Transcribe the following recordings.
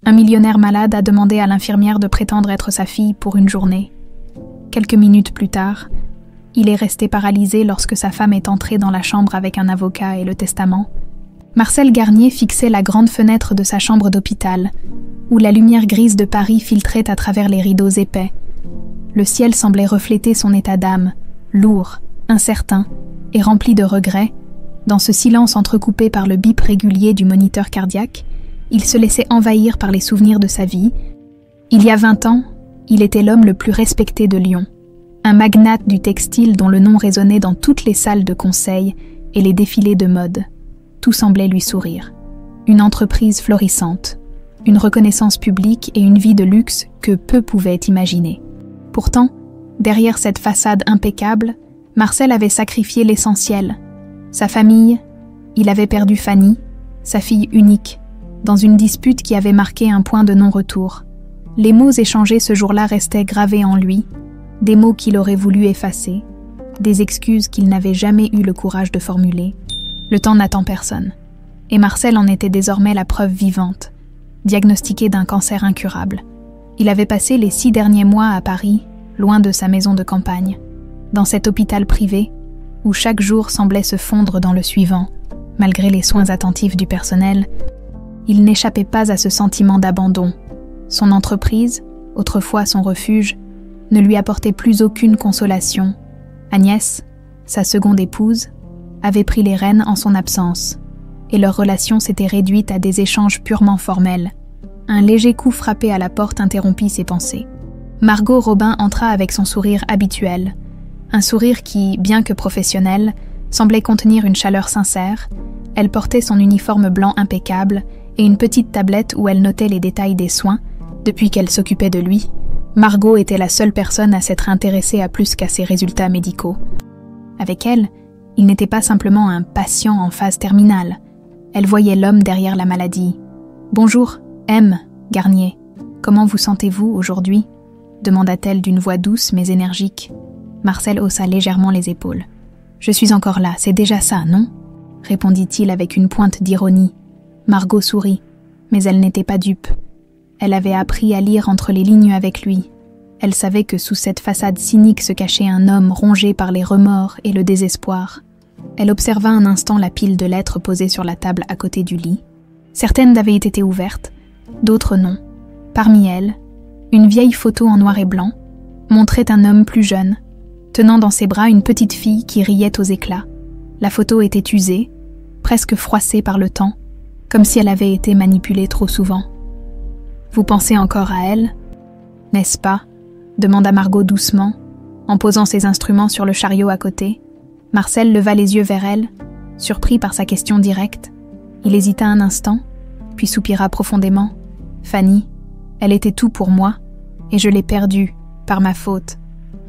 Un millionnaire malade a demandé à l'infirmière de prétendre être sa fille pour une journée. Quelques minutes plus tard, il est resté paralysé lorsque sa femme est entrée dans la chambre avec un avocat et le testament. Marcel Garnier fixait la grande fenêtre de sa chambre d'hôpital, où la lumière grise de Paris filtrait à travers les rideaux épais. Le ciel semblait refléter son état d'âme, lourd, incertain et rempli de regrets. Dans ce silence entrecoupé par le bip régulier du moniteur cardiaque, il se laissait envahir par les souvenirs de sa vie. Il y a 20 ans, il était l'homme le plus respecté de Lyon, un magnate du textile dont le nom résonnait dans toutes les salles de conseil et les défilés de mode. Tout semblait lui sourire. Une entreprise florissante, une reconnaissance publique et une vie de luxe que peu pouvaient imaginer. Pourtant, derrière cette façade impeccable, Marcel avait sacrifié l'essentiel. Sa famille, il avait perdu Fanny, sa fille unique, dans une dispute qui avait marqué un point de non-retour. Les mots échangés ce jour-là restaient gravés en lui, des mots qu'il aurait voulu effacer, des excuses qu'il n'avait jamais eu le courage de formuler. Le temps n'attend personne, et Marcel en était désormais la preuve vivante, diagnostiqué d'un cancer incurable. Il avait passé les 6 derniers mois à Paris, loin de sa maison de campagne, dans cet hôpital privé, où chaque jour semblait se fondre dans le suivant, malgré les soins attentifs du personnel. Il n'échappait pas à ce sentiment d'abandon. Son entreprise, autrefois son refuge, ne lui apportait plus aucune consolation. Agnès, sa seconde épouse, avait pris les rênes en son absence, et leur relation s'était réduite à des échanges purement formels. Un léger coup frappé à la porte interrompit ses pensées. Margot Robin entra avec son sourire habituel, un sourire qui, bien que professionnel, semblait contenir une chaleur sincère. Elle portait son uniforme blanc impeccable et une petite tablette où elle notait les détails des soins. Depuis qu'elle s'occupait de lui, Margot était la seule personne à s'être intéressée à plus qu'à ses résultats médicaux. Avec elle, il n'était pas simplement un patient en phase terminale. Elle voyait l'homme derrière la maladie. « Bonjour, M. Garnier. Comment vous sentez-vous aujourd'hui ?» demanda-t-elle d'une voix douce mais énergique. Marcel haussa légèrement les épaules. « Je suis encore là, c'est déjà ça, non ?» répondit-il avec une pointe d'ironie. Margot sourit, mais elle n'était pas dupe. Elle avait appris à lire entre les lignes avec lui. Elle savait que sous cette façade cynique se cachait un homme rongé par les remords et le désespoir. Elle observa un instant la pile de lettres posée sur la table à côté du lit. Certaines avaient été ouvertes, d'autres non. Parmi elles, une vieille photo en noir et blanc montrait un homme plus jeune, tenant dans ses bras une petite fille qui riait aux éclats. La photo était usée, presque froissée par le temps, comme si elle avait été manipulée trop souvent. « Vous pensez encore à elle, n'est-ce pas ?» demanda Margot doucement, en posant ses instruments sur le chariot à côté. Marcel leva les yeux vers elle, surpris par sa question directe. Il hésita un instant, puis soupira profondément. « Fanny, elle était tout pour moi, et je l'ai perdue, par ma faute. »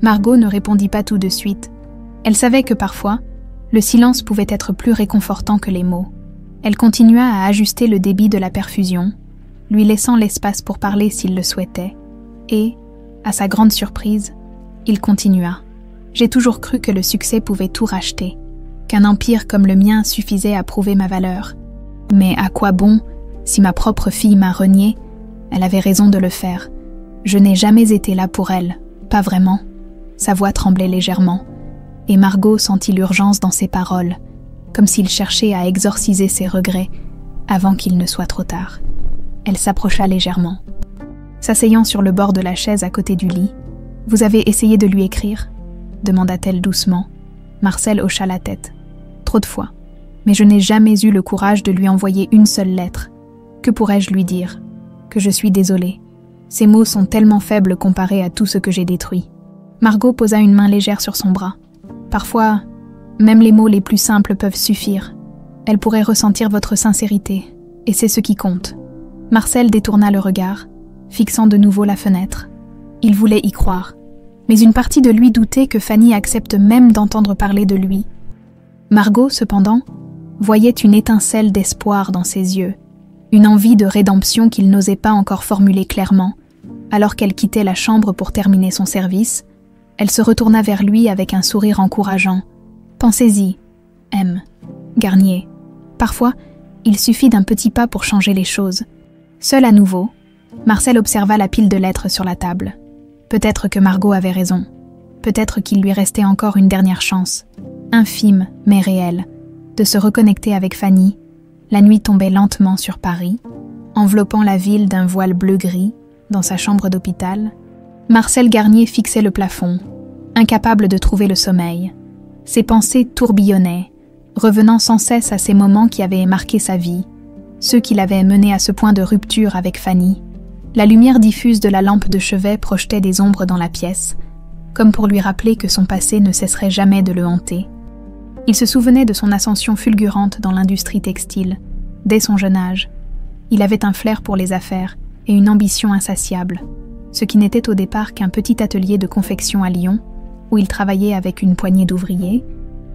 Margot ne répondit pas tout de suite. Elle savait que parfois, le silence pouvait être plus réconfortant que les mots. Elle continua à ajuster le débit de la perfusion, lui laissant l'espace pour parler s'il le souhaitait, et, à sa grande surprise, il continua. « J'ai toujours cru que le succès pouvait tout racheter, qu'un empire comme le mien suffisait à prouver ma valeur. Mais à quoi bon, si ma propre fille m'a renié, elle avait raison de le faire. Je n'ai jamais été là pour elle, pas vraiment. » Sa voix tremblait légèrement, et Margot sentit l'urgence dans ses paroles, comme s'il cherchait à exorciser ses regrets avant qu'il ne soit trop tard. Elle s'approcha légèrement. S'asseyant sur le bord de la chaise à côté du lit, « Vous avez essayé de lui écrire ?» demanda-t-elle doucement. Marcel hocha la tête. « Trop de fois. Mais je n'ai jamais eu le courage de lui envoyer une seule lettre. Que pourrais-je lui dire? Que je suis désolée. Ces mots sont tellement faibles comparés à tout ce que j'ai détruit. » Margot posa une main légère sur son bras. « Parfois, même les mots les plus simples peuvent suffire. Elle pourrait ressentir votre sincérité, et c'est ce qui compte. » Marcel détourna le regard, fixant de nouveau la fenêtre. Il voulait y croire, mais une partie de lui doutait que Fanny accepte même d'entendre parler de lui. Margot, cependant, voyait une étincelle d'espoir dans ses yeux, une envie de rédemption qu'il n'osait pas encore formuler clairement. Alors qu'elle quittait la chambre pour terminer son service, elle se retourna vers lui avec un sourire encourageant. « Pensez-y, M. Garnier. Parfois, il suffit d'un petit pas pour changer les choses. » Seule à nouveau, Marcel observa la pile de lettres sur la table. Peut-être que Margot avait raison. Peut-être qu'il lui restait encore une dernière chance, infime mais réelle, de se reconnecter avec Fanny. La nuit tombait lentement sur Paris, enveloppant la ville d'un voile bleu-gris. Dans sa chambre d'hôpital, Marcel Garnier fixait le plafond, incapable de trouver le sommeil. Ses pensées tourbillonnaient, revenant sans cesse à ces moments qui avaient marqué sa vie, ceux qui l'avaient mené à ce point de rupture avec Fanny. La lumière diffuse de la lampe de chevet projetait des ombres dans la pièce, comme pour lui rappeler que son passé ne cesserait jamais de le hanter. Il se souvenait de son ascension fulgurante dans l'industrie textile. Dès son jeune âge, il avait un flair pour les affaires et une ambition insatiable, ce qui n'était au départ qu'un petit atelier de confection à Lyon, où il travaillait avec une poignée d'ouvriers,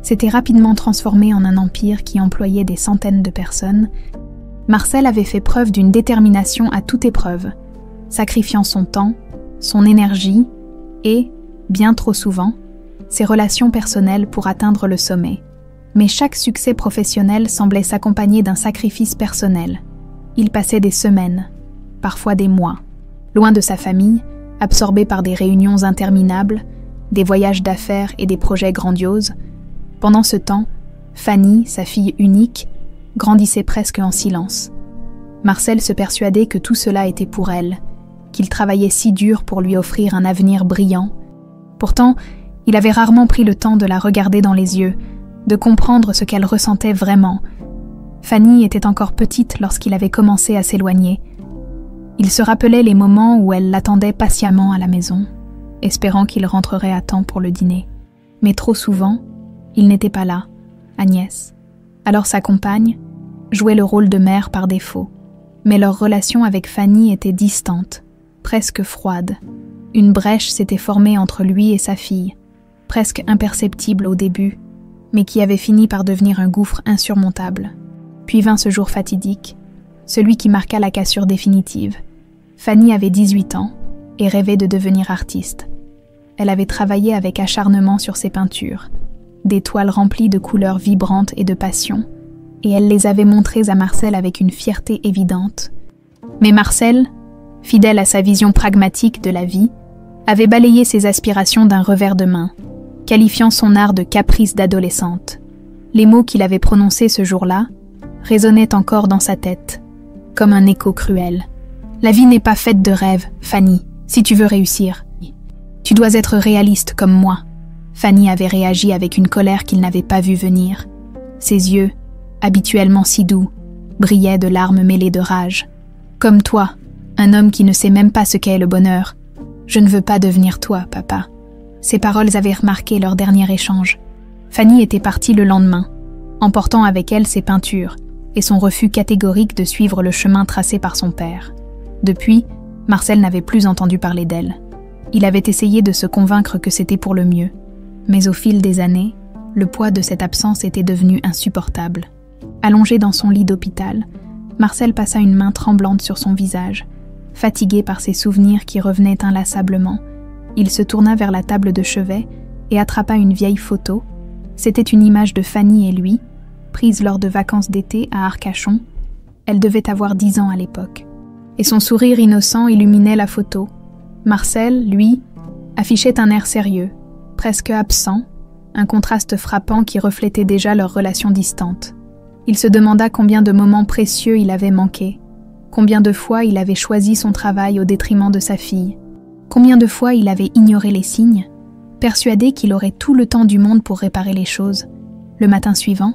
s'était rapidement transformé en un empire qui employait des centaines de personnes. Marcel avait fait preuve d'une détermination à toute épreuve, sacrifiant son temps, son énergie et, bien trop souvent, ses relations personnelles pour atteindre le sommet. Mais chaque succès professionnel semblait s'accompagner d'un sacrifice personnel. Il passait des semaines, parfois des mois, loin de sa famille, absorbé par des réunions interminables, des voyages d'affaires et des projets grandioses. Pendant ce temps, Fanny, sa fille unique, grandissait presque en silence. Marcel se persuadait que tout cela était pour elle, qu'il travaillait si dur pour lui offrir un avenir brillant. Pourtant, il avait rarement pris le temps de la regarder dans les yeux, de comprendre ce qu'elle ressentait vraiment. Fanny était encore petite lorsqu'il avait commencé à s'éloigner. Il se rappelait les moments où elle l'attendait patiemment à la maison, espérant qu'il rentrerait à temps pour le dîner. Mais trop souvent, il n'était pas là, Agnès. Alors sa compagne jouait le rôle de mère par défaut. Mais leur relation avec Fanny était distante, presque froide. Une brèche s'était formée entre lui et sa fille, presque imperceptible au début, mais qui avait fini par devenir un gouffre insurmontable. Puis vint ce jour fatidique, celui qui marqua la cassure définitive. Fanny avait 18 ans et rêvait de devenir artiste. Elle avait travaillé avec acharnement sur ses peintures, des toiles remplies de couleurs vibrantes et de passion, et elle les avait montrées à Marcel avec une fierté évidente. Mais Marcel, fidèle à sa vision pragmatique de la vie, avait balayé ses aspirations d'un revers de main, qualifiant son art de caprice d'adolescente. Les mots qu'il avait prononcés ce jour-là résonnaient encore dans sa tête, comme un écho cruel. « La vie n'est pas faite de rêves, Fanny, si tu veux réussir. Tu dois être réaliste comme moi. » Fanny avait réagi avec une colère qu'il n'avait pas vue venir. Ses yeux, habituellement si doux, brillaient de larmes mêlées de rage. « Comme toi, un homme qui ne sait même pas ce qu'est le bonheur. Je ne veux pas devenir toi, papa. » Ces paroles avaient remarqué leur dernier échange. Fanny était partie le lendemain, emportant avec elle ses peintures et son refus catégorique de suivre le chemin tracé par son père. Depuis, Marcel n'avait plus entendu parler d'elle. Il avait essayé de se convaincre que c'était pour le mieux. Mais au fil des années, le poids de cette absence était devenu insupportable. Allongé dans son lit d'hôpital, Marcel passa une main tremblante sur son visage. Fatigué par ses souvenirs qui revenaient inlassablement, il se tourna vers la table de chevet et attrapa une vieille photo. C'était une image de Fanny et lui, prise lors de vacances d'été à Arcachon. Elle devait avoir 10 ans à l'époque. Et son sourire innocent illuminait la photo. Marcel, lui, affichait un air sérieux, presque absent, un contraste frappant qui reflétait déjà leur relation distante. Il se demanda combien de moments précieux il avait manqué, combien de fois il avait choisi son travail au détriment de sa fille, combien de fois il avait ignoré les signes, persuadé qu'il aurait tout le temps du monde pour réparer les choses. Le matin suivant,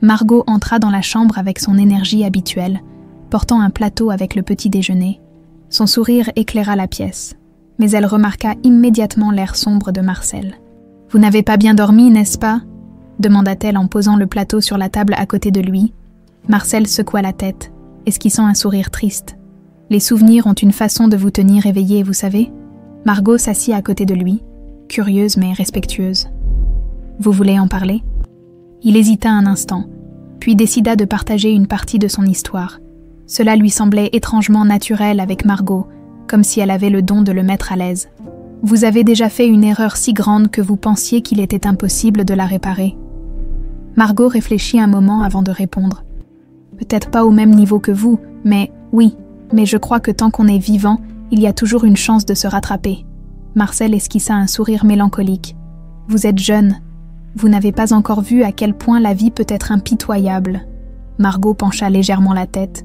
Margot entra dans la chambre avec son énergie habituelle, portant un plateau avec le petit déjeuner. Son sourire éclaira la pièce, mais elle remarqua immédiatement l'air sombre de Marcel. « Vous n'avez pas bien dormi, n'est-ce pas ?» demanda-t-elle en posant le plateau sur la table à côté de lui. Marcel secoua la tête, esquissant un sourire triste. « Les souvenirs ont une façon de vous tenir éveillé, vous savez ?» Margot s'assit à côté de lui, curieuse mais respectueuse. « Vous voulez en parler ?» Il hésita un instant, puis décida de partager une partie de son histoire. Cela lui semblait étrangement naturel avec Margot, comme si elle avait le don de le mettre à l'aise. « Vous avez déjà fait une erreur si grande que vous pensiez qu'il était impossible de la réparer. » Margot réfléchit un moment avant de répondre. « Peut-être pas au même niveau que vous, mais oui, Mais je crois que tant qu'on est vivant, il y a toujours une chance de se rattraper. Marcel esquissa un sourire mélancolique. Vous êtes jeune. Vous n'avez pas encore vu à quel point la vie peut être impitoyable. Margot pencha légèrement la tête.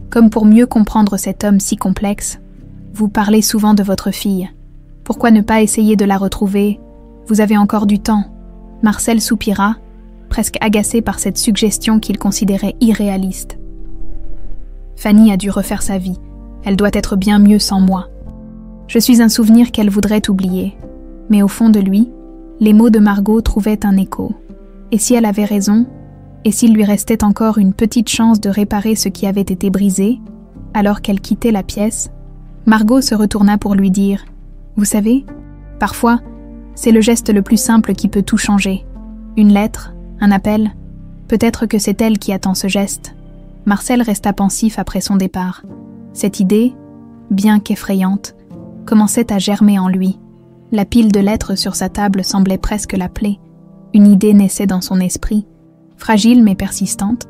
Comme pour mieux comprendre cet homme si complexe. Vous parlez souvent de votre fille. Pourquoi ne pas essayer de la retrouver? Vous avez encore du temps. Marcel soupira, presque agacé par cette suggestion qu'il considérait irréaliste. Fanny a dû refaire sa vie. Elle doit être bien mieux sans moi. Je suis un souvenir qu'elle voudrait oublier. Mais au fond de lui, les mots de Margot trouvaient un écho. Et si elle avait raison, et s'il lui restait encore une petite chance de réparer ce qui avait été brisé, alors qu'elle quittait la pièce, Margot se retourna pour lui dire « Vous savez, parfois, c'est le geste le plus simple qui peut tout changer. Une lettre, un appel, peut-être que c'est elle qui attend ce geste. » Marcel resta pensif après son départ. Cette idée, bien qu'effrayante, commençait à germer en lui. La pile de lettres sur sa table semblait presque l'appeler. Une idée naissait dans son esprit, fragile mais persistante.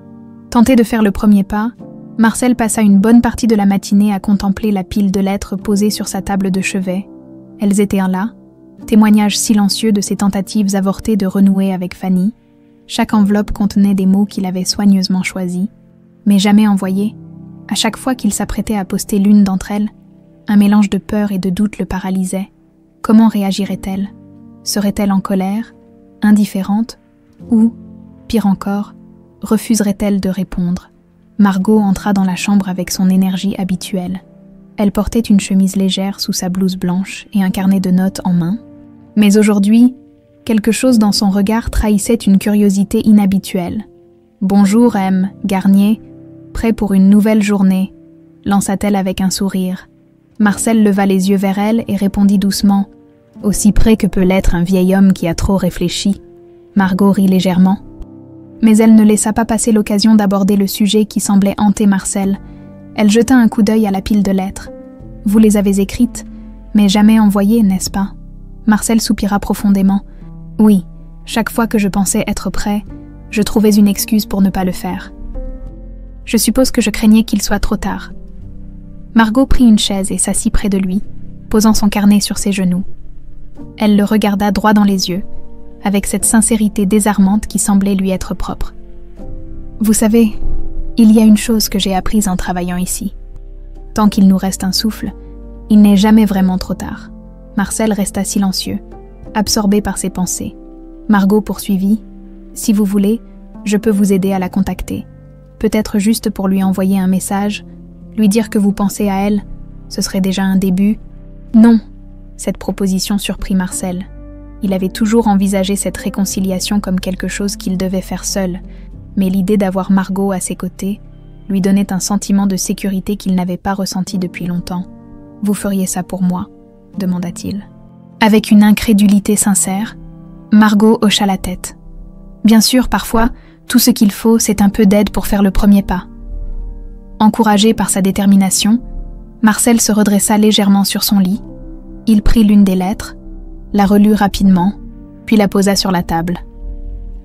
Tenté de faire le premier pas, Marcel passa une bonne partie de la matinée à contempler la pile de lettres posée sur sa table de chevet. Elles étaient là, témoignage silencieux de ses tentatives avortées de renouer avec Fanny. Chaque enveloppe contenait des mots qu'il avait soigneusement choisis, mais jamais envoyés. À chaque fois qu'il s'apprêtait à poster l'une d'entre elles, un mélange de peur et de doute le paralysait. Comment réagirait-elle? Serait-elle en colère, indifférente, ou, pire encore, refuserait-elle de répondre? Margot entra dans la chambre avec son énergie habituelle. Elle portait une chemise légère sous sa blouse blanche et un carnet de notes en main. Mais aujourd'hui, quelque chose dans son regard trahissait une curiosité inhabituelle. « Bonjour, M. Garnier, prêt pour une nouvelle journée », lança-t-elle avec un sourire. Marcel leva les yeux vers elle et répondit doucement, « Aussi près que peut l'être un vieil homme qui a trop réfléchi. » Margot rit légèrement. Mais elle ne laissa pas passer l'occasion d'aborder le sujet qui semblait hanter Marcel. Elle jeta un coup d'œil à la pile de lettres. « Vous les avez écrites, mais jamais envoyées, n'est-ce pas ?» Marcel soupira profondément. « Oui, chaque fois que je pensais être prêt, je trouvais une excuse pour ne pas le faire. Je suppose que je craignais qu'il soit trop tard. » Margot prit une chaise et s'assit près de lui, posant son carnet sur ses genoux. Elle le regarda droit dans les yeux, avec cette sincérité désarmante qui semblait lui être propre. « Vous savez, il y a une chose que j'ai apprise en travaillant ici. Tant qu'il nous reste un souffle, il n'est jamais vraiment trop tard. » Marcel resta silencieux, absorbé par ses pensées. Margot poursuivit, « Si vous voulez, je peux vous aider à la contacter. Peut-être juste pour lui envoyer un message, lui dire que vous pensez à elle, ce serait déjà un début. » « Non !» Cette proposition surprit Marcel. Il avait toujours envisagé cette réconciliation comme quelque chose qu'il devait faire seul, mais l'idée d'avoir Margot à ses côtés lui donnait un sentiment de sécurité qu'il n'avait pas ressenti depuis longtemps. « Vous feriez ça pour moi ?» demanda-t-il. Avec une incrédulité sincère, Margot hocha la tête. Bien sûr, parfois, tout ce qu'il faut, c'est un peu d'aide pour faire le premier pas. Encouragé par sa détermination, Marcel se redressa légèrement sur son lit. Il prit l'une des lettres, la relut rapidement, puis la posa sur la table.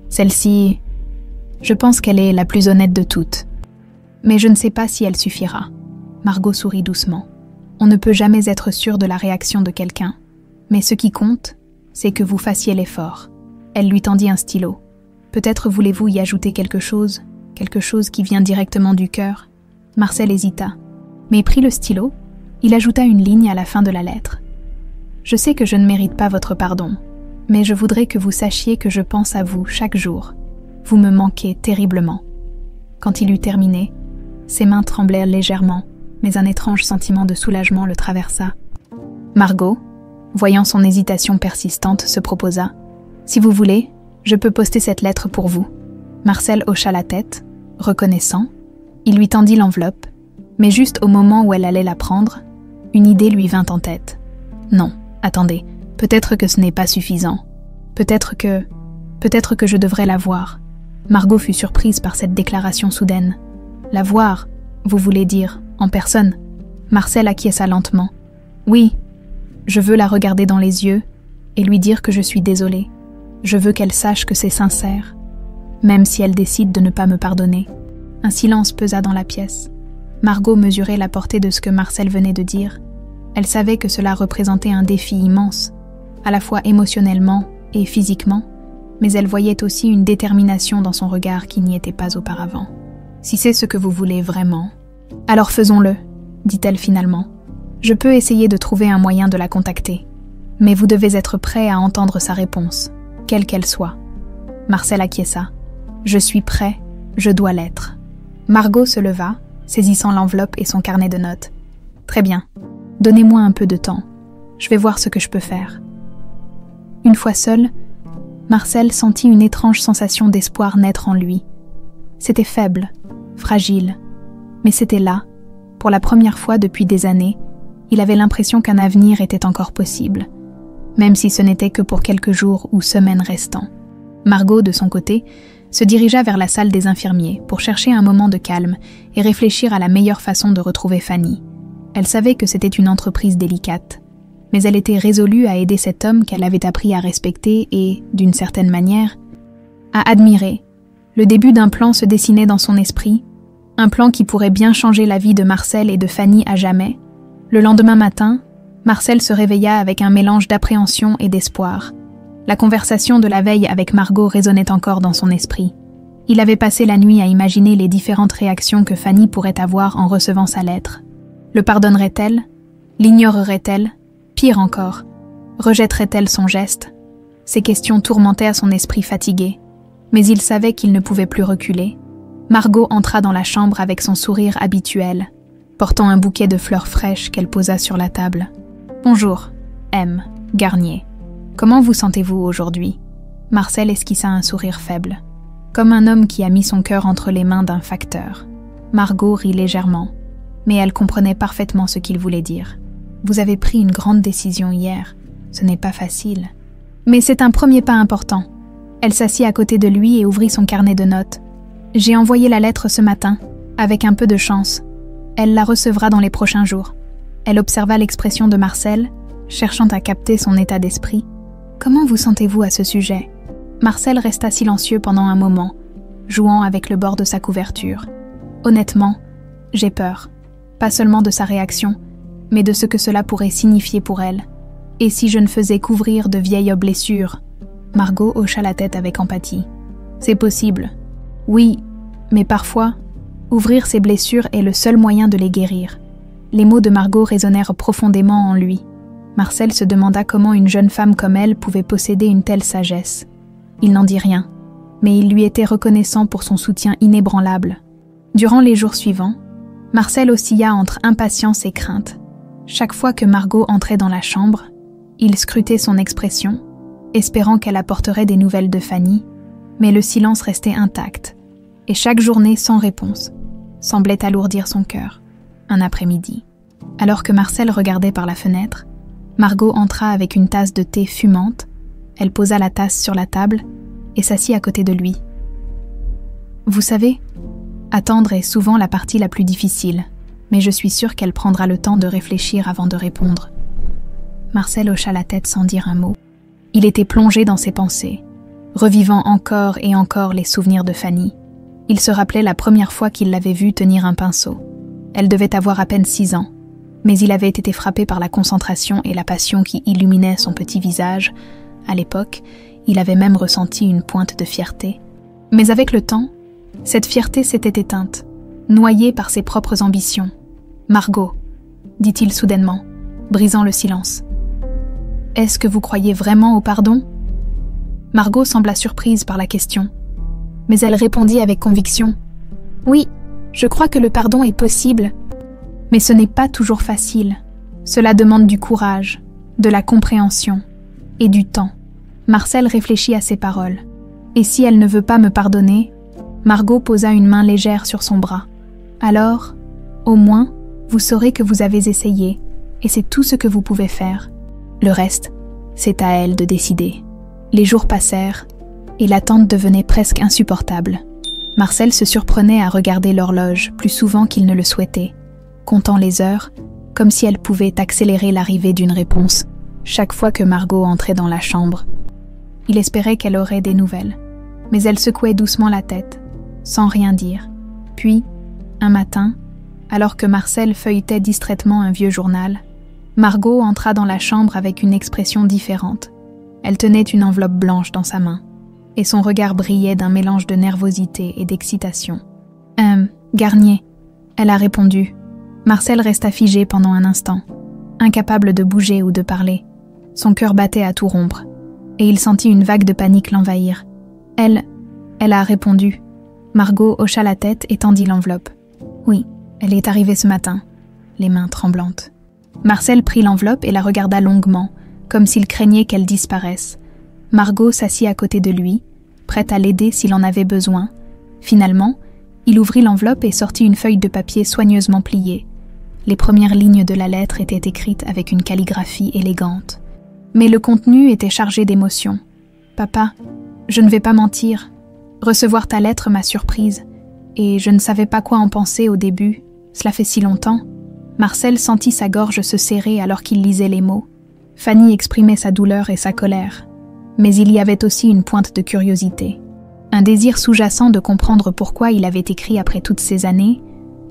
Celle-ci, je pense qu'elle est la plus honnête de toutes. Mais je ne sais pas si elle suffira. Margot sourit doucement. On ne peut jamais être sûr de la réaction de quelqu'un. Mais ce qui compte, c'est que vous fassiez l'effort. Elle lui tendit un stylo. Peut-être voulez-vous y ajouter quelque chose qui vient directement du cœur. Marcel hésita, mais prit le stylo. Il ajouta une ligne à la fin de la lettre. Je sais que je ne mérite pas votre pardon, mais je voudrais que vous sachiez que je pense à vous chaque jour. Vous me manquez terriblement. Quand il eut terminé, ses mains tremblèrent légèrement, mais un étrange sentiment de soulagement le traversa. Margot, voyant son hésitation persistante, se proposa. « Si vous voulez, je peux poster cette lettre pour vous. » Marcel hocha la tête, reconnaissant. Il lui tendit l'enveloppe, mais juste au moment où elle allait la prendre, une idée lui vint en tête. « Non, attendez, peut-être que ce n'est pas suffisant. Peut-être que je devrais la voir. » Margot fut surprise par cette déclaration soudaine. « La voir, vous voulez dire, en personne ?» Marcel acquiesça lentement. « Oui, je veux la regarder dans les yeux et lui dire que je suis désolée. Je veux qu'elle sache que c'est sincère, même si elle décide de ne pas me pardonner. » Un silence pesa dans la pièce. Margot mesurait la portée de ce que Marcel venait de dire. Elle savait que cela représentait un défi immense, à la fois émotionnellement et physiquement, mais elle voyait aussi une détermination dans son regard qui n'y était pas auparavant. « Si c'est ce que vous voulez vraiment, alors faisons-le, » dit-elle finalement. « Je peux essayer de trouver un moyen de la contacter, mais vous devez être prêt à entendre sa réponse, quelle qu'elle soit. » Marcel acquiesça. « Je suis prêt, je dois l'être. » Margot se leva, saisissant l'enveloppe et son carnet de notes. « Très bien, donnez-moi un peu de temps, je vais voir ce que je peux faire. » Une fois seul, Marcel sentit une étrange sensation d'espoir naître en lui. C'était faible, fragile, mais c'était là, pour la première fois depuis des années, il avait l'impression qu'un avenir était encore possible, même si ce n'était que pour quelques jours ou semaines restants. Margot, de son côté, se dirigea vers la salle des infirmiers pour chercher un moment de calme et réfléchir à la meilleure façon de retrouver Fanny. Elle savait que c'était une entreprise délicate, mais elle était résolue à aider cet homme qu'elle avait appris à respecter et, d'une certaine manière, à admirer. Le début d'un plan se dessinait dans son esprit, un plan qui pourrait bien changer la vie de Marcel et de Fanny à jamais. Le lendemain matin, Marcel se réveilla avec un mélange d'appréhension et d'espoir. La conversation de la veille avec Margot résonnait encore dans son esprit. Il avait passé la nuit à imaginer les différentes réactions que Fanny pourrait avoir en recevant sa lettre. Le pardonnerait-elle? L'ignorerait-elle? Pire encore, rejetterait-elle son geste? Ces questions tourmentaient à son esprit fatigué, mais il savait qu'il ne pouvait plus reculer. Margot entra dans la chambre avec son sourire habituel, portant un bouquet de fleurs fraîches qu'elle posa sur la table. « Bonjour, M. Garnier. Comment vous sentez-vous aujourd'hui » Marcel esquissa un sourire faible, comme un homme qui a mis son cœur entre les mains d'un facteur. Margot rit légèrement, mais elle comprenait parfaitement ce qu'il voulait dire. « Vous avez pris une grande décision hier. Ce n'est pas facile. Mais c'est un premier pas important. » Elle s'assit à côté de lui et ouvrit son carnet de notes. « J'ai envoyé la lettre ce matin, avec un peu de chance. Elle la recevra dans les prochains jours. » Elle observa l'expression de Marcel, cherchant à capter son état d'esprit. « Comment vous sentez-vous à ce sujet ?» Marcel resta silencieux pendant un moment, jouant avec le bord de sa couverture. « Honnêtement, j'ai peur. Pas seulement de sa réaction, mais de ce que cela pourrait signifier pour elle. Et si je ne faisais qu'ouvrir de vieilles blessures ?» Margot hocha la tête avec empathie. « C'est possible. Oui, mais parfois, ouvrir ces blessures est le seul moyen de les guérir. » Les mots de Margot résonnèrent profondément en lui. Marcel se demanda comment une jeune femme comme elle pouvait posséder une telle sagesse. Il n'en dit rien, mais il lui était reconnaissant pour son soutien inébranlable. Durant les jours suivants, Marcel oscilla entre impatience et crainte. Chaque fois que Margot entrait dans la chambre, il scrutait son expression, espérant qu'elle apporterait des nouvelles de Fanny, mais le silence restait intact, et chaque journée sans réponse semblait alourdir son cœur. Un après-midi, alors que Marcel regardait par la fenêtre, Margot entra avec une tasse de thé fumante. Elle posa la tasse sur la table et s'assit à côté de lui. « Vous savez, attendre est souvent la partie la plus difficile, mais je suis sûre qu'elle prendra le temps de réfléchir avant de répondre. » Marcel hocha la tête sans dire un mot. Il était plongé dans ses pensées, revivant encore et encore les souvenirs de Fanny. Il se rappelait la première fois qu'il l'avait vue tenir un pinceau. Elle devait avoir à peine 6 ans, mais il avait été frappé par la concentration et la passion qui illuminaient son petit visage. À l'époque, il avait même ressenti une pointe de fierté. Mais avec le temps, cette fierté s'était éteinte, noyée par ses propres ambitions. « Margot, » dit-il soudainement, brisant le silence. « Est-ce que vous croyez vraiment au pardon ?» Margot sembla surprise par la question, mais elle répondit avec conviction. « Oui, je crois que le pardon est possible, mais ce n'est pas toujours facile. Cela demande du courage, de la compréhension et du temps. » Marcel réfléchit à ces paroles. « Et si elle ne veut pas me pardonner ?» Margot posa une main légère sur son bras. « Alors, au moins, vous saurez que vous avez essayé, et c'est tout ce que vous pouvez faire. Le reste, c'est à elle de décider. » Les jours passèrent, et l'attente devenait presque insupportable. Marcel se surprenait à regarder l'horloge plus souvent qu'il ne le souhaitait, comptant les heures, comme si elle pouvait accélérer l'arrivée d'une réponse, chaque fois que Margot entrait dans la chambre. Il espérait qu'elle aurait des nouvelles, mais elle secouait doucement la tête, sans rien dire. Puis, un matin, Alors que Marcel feuilletait distraitement un vieux journal, Margot entra dans la chambre avec une expression différente. Elle tenait une enveloppe blanche dans sa main, et son regard brillait d'un mélange de nervosité et d'excitation. « Garnier », elle a répondu. Marcel resta figé pendant un instant, incapable de bouger ou de parler. Son cœur battait à tout rompre, et il sentit une vague de panique l'envahir. Elle a répondu. Margot hocha la tête et tendit l'enveloppe. Oui, elle est arrivée ce matin, les mains tremblantes. Marcel prit l'enveloppe et la regarda longuement, comme s'il craignait qu'elle disparaisse. Margot s'assit à côté de lui, prête à l'aider s'il en avait besoin. Finalement, il ouvrit l'enveloppe et sortit une feuille de papier soigneusement pliée. Les premières lignes de la lettre étaient écrites avec une calligraphie élégante. Mais le contenu était chargé d'émotions. « Papa, je ne vais pas mentir. Recevoir ta lettre m'a surprise, et je ne savais pas quoi en penser au début. Cela fait si longtemps. » Marcel sentit sa gorge se serrer alors qu'il lisait les mots. Fanny exprimait sa douleur et sa colère, mais il y avait aussi une pointe de curiosité. Un désir sous-jacent de comprendre pourquoi il avait écrit après toutes ces années.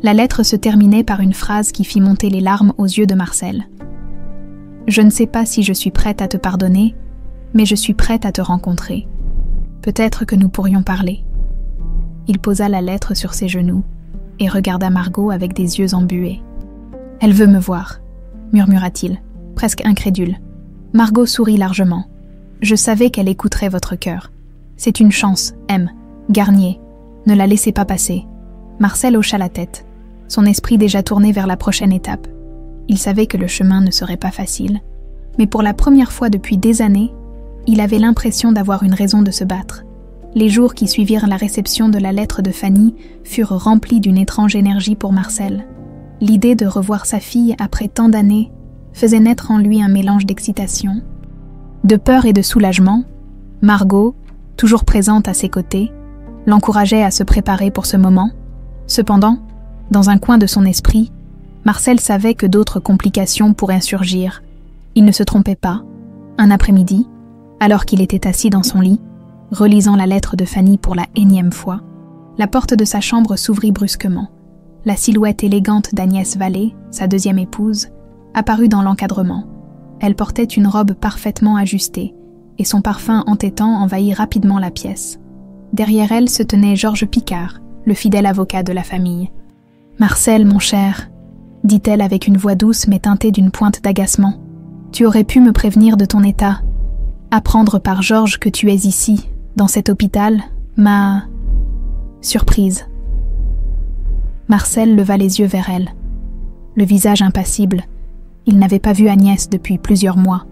La lettre se terminait par une phrase qui fit monter les larmes aux yeux de Marcel. « Je ne sais pas si je suis prête à te pardonner, mais je suis prête à te rencontrer. Peut-être que nous pourrions parler. » Il posa la lettre sur ses genoux et regarda Margot avec des yeux embués. « Elle veut me voir, » murmura-t-il, presque incrédule. Margot sourit largement. « Je savais qu'elle écouterait votre cœur. C'est une chance, M. Garnier. Ne la laissez pas passer. » Marcel hocha la tête, son esprit déjà tourné vers la prochaine étape. Il savait que le chemin ne serait pas facile, mais pour la première fois depuis des années, il avait l'impression d'avoir une raison de se battre. Les jours qui suivirent la réception de la lettre de Fanny furent remplis d'une étrange énergie pour Marcel. L'idée de revoir sa fille après tant d'années faisait naître en lui un mélange d'excitation, de peur et de soulagement. Margot, toujours présente à ses côtés, l'encourageait à se préparer pour ce moment. Cependant, dans un coin de son esprit, Marcel savait que d'autres complications pourraient surgir. Il ne se trompait pas. Un après-midi, alors qu'il était assis dans son lit, relisant la lettre de Fanny pour la énième fois, la porte de sa chambre s'ouvrit brusquement. La silhouette élégante d'Agnès Vallée, sa deuxième épouse, apparut dans l'encadrement. Elle portait une robe parfaitement ajustée, et son parfum entêtant envahit rapidement la pièce. Derrière elle se tenait Georges Picard, le fidèle avocat de la famille. « Marcel, mon cher, » dit-elle avec une voix douce mais teintée d'une pointe d'agacement. « Tu aurais pu me prévenir de ton état. Apprendre par Georges que tu es ici, dans cet hôpital, m'a... surprise. » Marcel leva les yeux vers elle, le visage impassible. Il n'avait pas vu Agnès depuis plusieurs mois.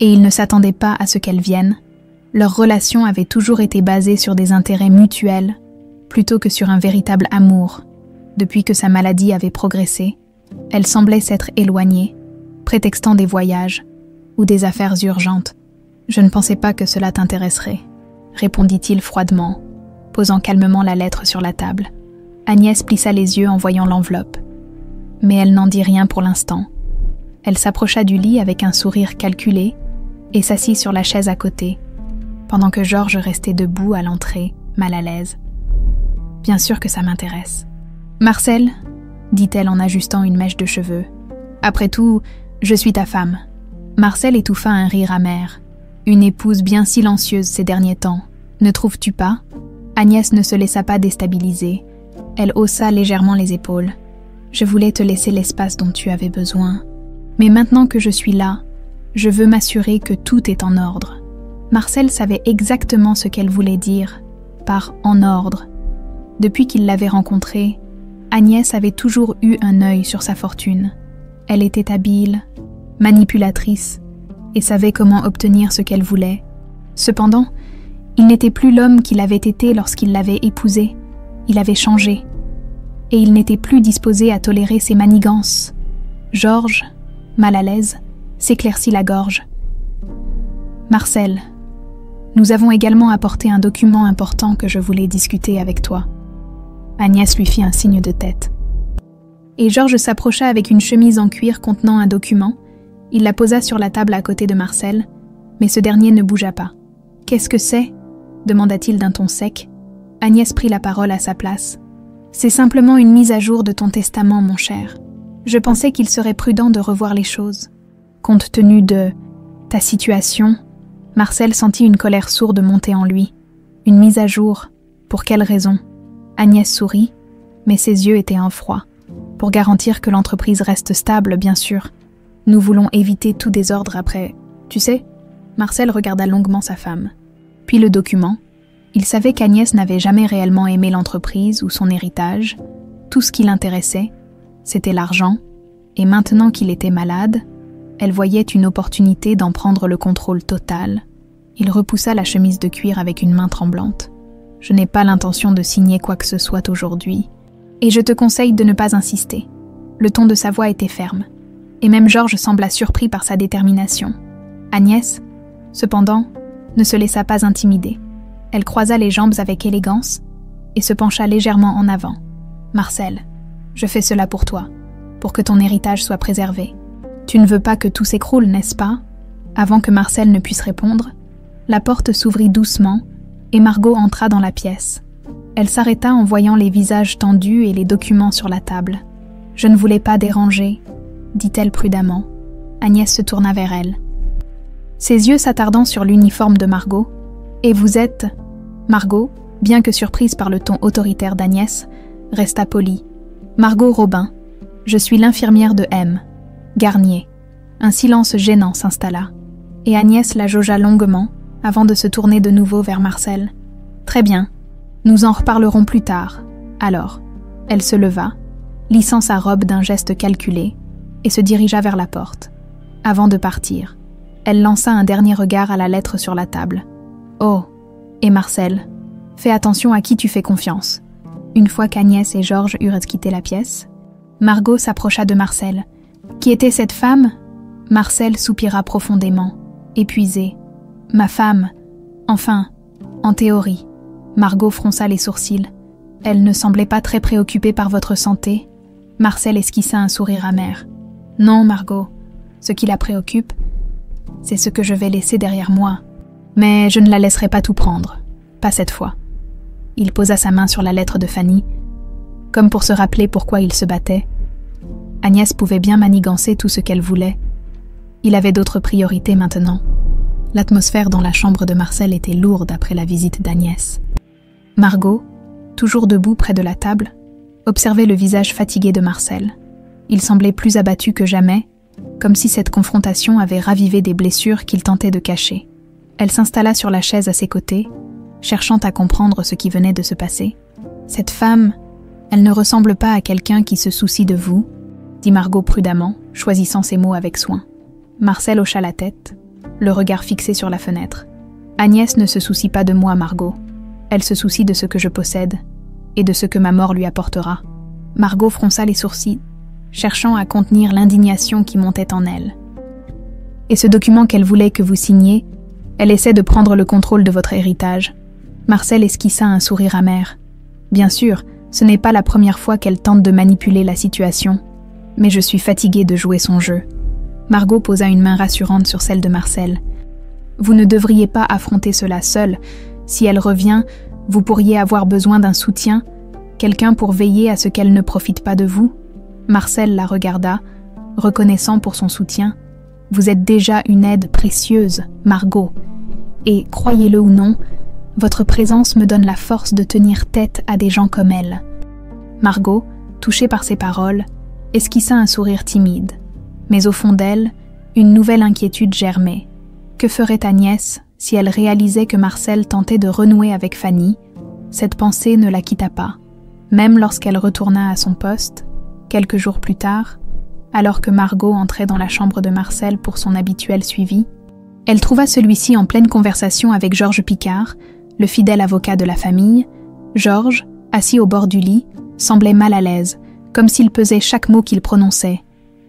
Et il ne s'attendait pas à ce qu'elle vienne. Leur relation avait toujours été basée sur des intérêts mutuels, plutôt que sur un véritable amour. Depuis que sa maladie avait progressé, elle semblait s'être éloignée, prétextant des voyages ou des affaires urgentes. « Je ne pensais pas que cela t'intéresserait », répondit-il froidement, posant calmement la lettre sur la table. Agnès plissa les yeux en voyant l'enveloppe. Mais elle n'en dit rien pour l'instant. Elle s'approcha du lit avec un sourire calculé et s'assit sur la chaise à côté, pendant que Georges restait debout à l'entrée, mal à l'aise. « Bien sûr que ça m'intéresse. »« Marcel, » dit-elle en ajustant une mèche de cheveux, « après tout, je suis ta femme. » Marcel étouffa un rire amer. Une épouse bien silencieuse ces derniers temps, ne trouves-tu pas? Agnès ne se laissa pas déstabiliser. Elle haussa légèrement les épaules. « Je voulais te laisser l'espace dont tu avais besoin. Mais maintenant que je suis là, je veux m'assurer que tout est en ordre. » Marcel savait exactement ce qu'elle voulait dire par « en ordre ». Depuis qu'il l'avait rencontrée, Agnès avait toujours eu un œil sur sa fortune. Elle était habile, manipulatrice, et savait comment obtenir ce qu'elle voulait. Cependant, il n'était plus l'homme qu'il avait été lorsqu'il l'avait épousée. Il avait changé, et il n'était plus disposé à tolérer ses manigances. Georges, mal à l'aise, s'éclaircit la gorge. « Marcel, nous avons également apporté un document important que je voulais discuter avec toi. » Agnès lui fit un signe de tête. Et Georges s'approcha avec une chemise en cuir contenant un document. Il la posa sur la table à côté de Marcel, mais ce dernier ne bougea pas. « Qu'est-ce que c'est » demanda-t-il d'un ton sec. Agnès prit la parole à sa place. « C'est simplement une mise à jour de ton testament, mon cher. Je pensais qu'il serait prudent de revoir les choses. Compte tenu de ta situation, Marcel sentit une colère sourde monter en lui. Une mise à jour. Pour quelle raison? Agnès sourit, mais ses yeux étaient en froid. Pour garantir que l'entreprise reste stable, bien sûr. Nous voulons éviter tout désordre après. Tu sais? Marcel regarda longuement sa femme. Puis le document. Il savait qu'Agnès n'avait jamais réellement aimé l'entreprise ou son héritage. Tout ce qui l'intéressait, c'était l'argent. Et maintenant qu'il était malade, elle voyait une opportunité d'en prendre le contrôle total. Il repoussa la chemise de cuir avec une main tremblante. « Je n'ai pas l'intention de signer quoi que ce soit aujourd'hui. Et je te conseille de ne pas insister. » Le ton de sa voix était ferme. Et même Georges sembla surpris par sa détermination. Agnès, cependant, ne se laissa pas intimider. Elle croisa les jambes avec élégance et se pencha légèrement en avant. « Marcel, je fais cela pour toi, pour que ton héritage soit préservé. Tu ne veux pas que tout s'écroule, n'est-ce pas ?» Avant que Marcel ne puisse répondre, la porte s'ouvrit doucement et Margot entra dans la pièce. Elle s'arrêta en voyant les visages tendus et les documents sur la table. « Je ne voulais pas déranger, » dit-elle prudemment. Agnès se tourna vers elle. Ses yeux s'attardant sur l'uniforme de Margot. « Et vous êtes… » Margot, bien que surprise par le ton autoritaire d'Agnès, resta polie. « Margot Robin, je suis l'infirmière de M. Garnier. » Un silence gênant s'installa, et Agnès la jaugea longuement avant de se tourner de nouveau vers Marcel. « Très bien, nous en reparlerons plus tard. » Alors, elle se leva, lissant sa robe d'un geste calculé, et se dirigea vers la porte. Avant de partir, elle lança un dernier regard à la lettre sur la table. « Oh, et Marcel, fais attention à qui tu fais confiance. » Une fois qu'Agnès et Georges eurent quitté la pièce, Margot s'approcha de Marcel. « Qui était cette femme ?» Marcel soupira profondément, épuisé. « Ma femme. Enfin, en théorie. » Margot fronça les sourcils. « Elle ne semblait pas très préoccupée par votre santé. » Marcel esquissa un sourire amer. « Non, Margot. Ce qui la préoccupe, c'est ce que je vais laisser derrière moi. Mais je ne la laisserai pas tout prendre. Pas cette fois. » Il posa sa main sur la lettre de Fanny, comme pour se rappeler pourquoi il se battait. Agnès pouvait bien manigancer tout ce qu'elle voulait. Il avait d'autres priorités maintenant. L'atmosphère dans la chambre de Marcel était lourde après la visite d'Agnès. Margot, toujours debout près de la table, observait le visage fatigué de Marcel. Il semblait plus abattu que jamais, comme si cette confrontation avait ravivé des blessures qu'il tentait de cacher. Elle s'installa sur la chaise à ses côtés, cherchant à comprendre ce qui venait de se passer. « Cette femme, elle ne ressemble pas à quelqu'un qui se soucie de vous », dit Margot prudemment, choisissant ses mots avec soin. Marcel hocha la tête, le regard fixé sur la fenêtre. « Agnès ne se soucie pas de moi, Margot. Elle se soucie de ce que je possède et de ce que ma mort lui apportera. » Margot fronça les sourcils, cherchant à contenir l'indignation qui montait en elle. « Et ce document qu'elle voulait que vous signiez, elle essaie de prendre le contrôle de votre héritage. » Marcel esquissa un sourire amer. Bien sûr, ce n'est pas la première fois qu'elle tente de manipuler la situation, mais je suis fatiguée de jouer son jeu. Margot posa une main rassurante sur celle de Marcel. Vous ne devriez pas affronter cela seule. Si elle revient, vous pourriez avoir besoin d'un soutien, quelqu'un pour veiller à ce qu'elle ne profite pas de vous. Marcel la regarda, reconnaissant pour son soutien. Vous êtes déjà une aide précieuse, Margot. Et, croyez-le ou non, votre présence me donne la force de tenir tête à des gens comme elle. Margot, touchée par ces paroles, esquissa un sourire timide. Mais au fond d'elle, une nouvelle inquiétude germait. Que ferait Agnès si elle réalisait que Marcel tentait de renouer avec Fanny? Cette pensée ne la quitta pas. Même lorsqu'elle retourna à son poste, quelques jours plus tard, alors que Margot entrait dans la chambre de Marcel pour son habituel suivi, elle trouva celui-ci en pleine conversation avec Georges Picard, le fidèle avocat de la famille. Georges, assis au bord du lit, semblait mal à l'aise, comme s'il pesait chaque mot qu'il prononçait.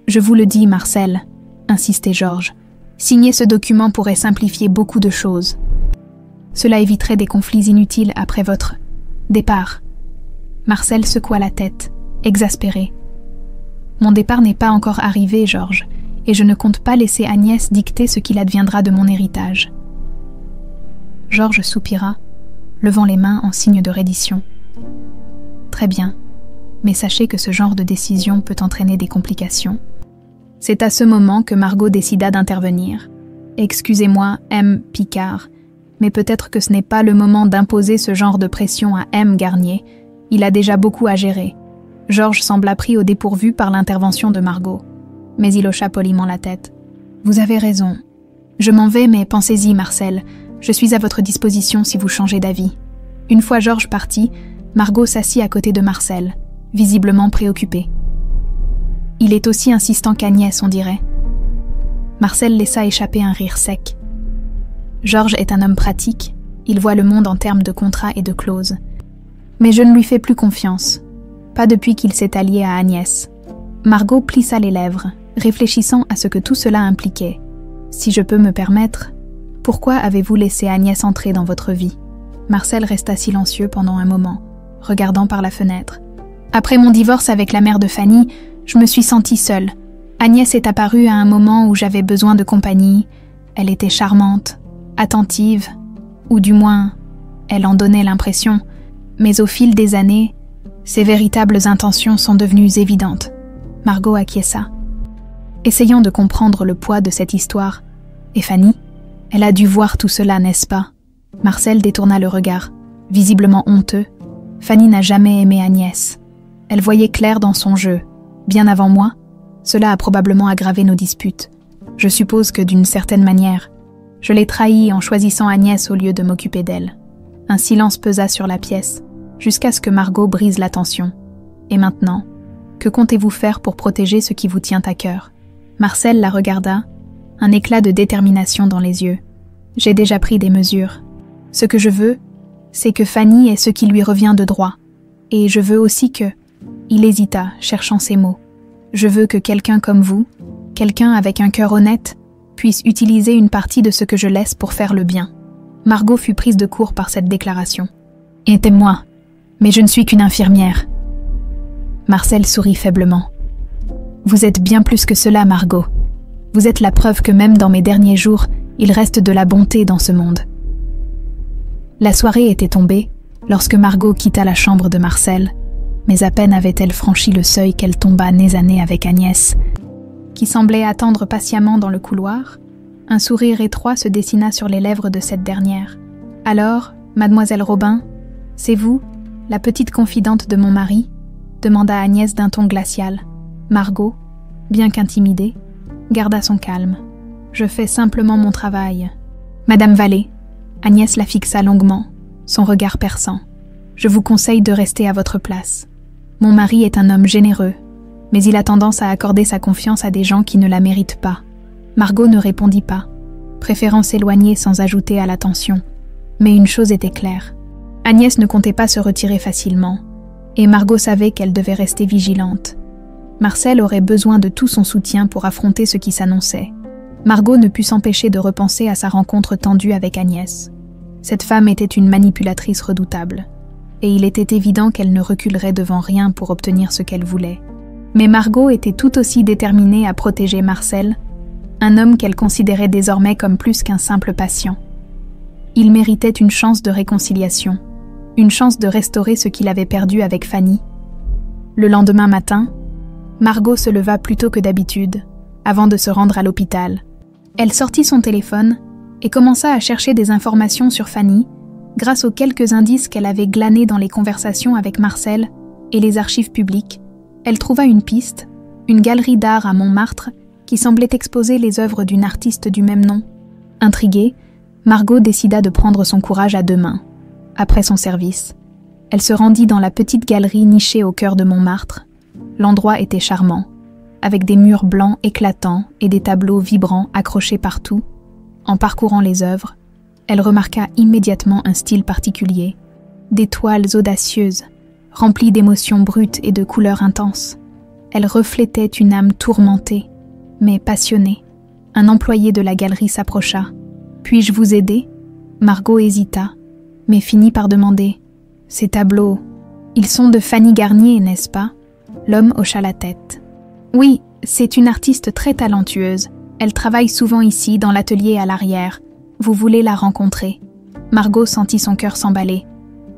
« Je vous le dis, Marcel, » insistait Georges. « Signer ce document pourrait simplifier beaucoup de choses. Cela éviterait des conflits inutiles après votre départ. » Marcel secoua la tête, exaspéré. « Mon départ n'est pas encore arrivé, Georges, et je ne compte pas laisser Agnès dicter ce qu'il adviendra de mon héritage. » Georges soupira, levant les mains en signe de reddition. « Très bien, mais sachez que ce genre de décision peut entraîner des complications. C'est à ce moment que Margot décida d'intervenir. « Excusez-moi, M. Picard, mais peut-être que ce n'est pas le moment d'imposer ce genre de pression à M. Garnier. Il a déjà beaucoup à gérer. » Georges sembla pris au dépourvu par l'intervention de Margot. Mais il hocha poliment la tête. « Vous avez raison. Je m'en vais, mais pensez-y, Marcel. Je suis à votre disposition si vous changez d'avis. » Une fois Georges parti, Margot s'assit à côté de Marcel, visiblement préoccupée. « Il est aussi insistant qu'Agnès, on dirait. » Marcel laissa échapper un rire sec. Georges est un homme pratique, il voit le monde en termes de contrats et de clauses. Mais je ne lui fais plus confiance, pas depuis qu'il s'est allié à Agnès. Margot plissa les lèvres, réfléchissant à ce que tout cela impliquait. « Si je peux me permettre, pourquoi avez-vous laissé Agnès entrer dans votre vie ?» Marcel resta silencieux pendant un moment, regardant par la fenêtre. « Après mon divorce avec la mère de Fanny, je me suis sentie seule. Agnès est apparue à un moment où j'avais besoin de compagnie. Elle était charmante, attentive, ou du moins, elle en donnait l'impression. Mais au fil des années, ses véritables intentions sont devenues évidentes. » Margot acquiesça, essayant de comprendre le poids de cette histoire. « Et Fanny ? Elle a dû voir tout cela, n'est-ce pas ?» Marcel détourna le regard, visiblement honteux. Fanny n'a jamais aimé Agnès. Elle voyait clair dans son jeu. Bien avant moi, cela a probablement aggravé nos disputes. Je suppose que d'une certaine manière, je l'ai trahie en choisissant Agnès au lieu de m'occuper d'elle. Un silence pesa sur la pièce, jusqu'à ce que Margot brise la tension. Et maintenant, que comptez-vous faire pour protéger ce qui vous tient à cœur ? Marcel la regarda, un éclat de détermination dans les yeux. J'ai déjà pris des mesures. Ce que je veux, c'est que Fanny ait ce qui lui revient de droit. Et je veux aussi que... Il hésita, cherchant ses mots. Je veux que quelqu'un comme vous, quelqu'un avec un cœur honnête, puisse utiliser une partie de ce que je laisse pour faire le bien. Margot fut prise de court par cette déclaration. « Aidez-moi, mais je ne suis qu'une infirmière. » Marcel sourit faiblement. « Vous êtes bien plus que cela, Margot. Vous êtes la preuve que même dans mes derniers jours, il reste de la bonté dans ce monde. » La soirée était tombée lorsque Margot quitta la chambre de Marcel, mais à peine avait-elle franchi le seuil qu'elle tomba nez à nez avec Agnès, qui semblait attendre patiemment dans le couloir. Un sourire étroit se dessina sur les lèvres de cette dernière. « Alors, mademoiselle Robin, c'est vous, la petite confidente de mon mari ?» demanda Agnès d'un ton glacial. Margot, bien qu'intimidée, garda son calme. « Je fais simplement mon travail. »« Madame Vallée », Agnès la fixa longuement, son regard perçant. « Je vous conseille de rester à votre place. Mon mari est un homme généreux, mais il a tendance à accorder sa confiance à des gens qui ne la méritent pas. » Margot ne répondit pas, préférant s'éloigner sans ajouter à la tension. Mais une chose était claire. Agnès ne comptait pas se retirer facilement, et Margot savait qu'elle devait rester vigilante. Marcel aurait besoin de tout son soutien pour affronter ce qui s'annonçait. Margot ne put s'empêcher de repenser à sa rencontre tendue avec Agnès. Cette femme était une manipulatrice redoutable, et il était évident qu'elle ne reculerait devant rien pour obtenir ce qu'elle voulait. Mais Margot était tout aussi déterminée à protéger Marcel, un homme qu'elle considérait désormais comme plus qu'un simple patient. Il méritait une chance de réconciliation, une chance de restaurer ce qu'il avait perdu avec Fanny. Le lendemain matin, Margot se leva plus tôt que d'habitude, avant de se rendre à l'hôpital. Elle sortit son téléphone et commença à chercher des informations sur Fanny, grâce aux quelques indices qu'elle avait glanés dans les conversations avec Marcel et les archives publiques. Elle trouva une piste, une galerie d'art à Montmartre qui semblait exposer les œuvres d'une artiste du même nom. Intriguée, Margot décida de prendre son courage à deux mains. Après son service, elle se rendit dans la petite galerie nichée au cœur de Montmartre. L'endroit était charmant, avec des murs blancs éclatants et des tableaux vibrants accrochés partout. En parcourant les œuvres, elle remarqua immédiatement un style particulier, des toiles audacieuses, remplies d'émotions brutes et de couleurs intenses. Elle reflétait une âme tourmentée, mais passionnée. Un employé de la galerie s'approcha. « Puis-je vous aider ?» Margot hésita, mais finit par demander « Ces tableaux, ils sont de Fanny Garnier, n'est-ce pas ?» L'homme hocha la tête. « Oui, c'est une artiste très talentueuse. Elle travaille souvent ici, dans l'atelier à l'arrière. Vous voulez la rencontrer ?» Margot sentit son cœur s'emballer.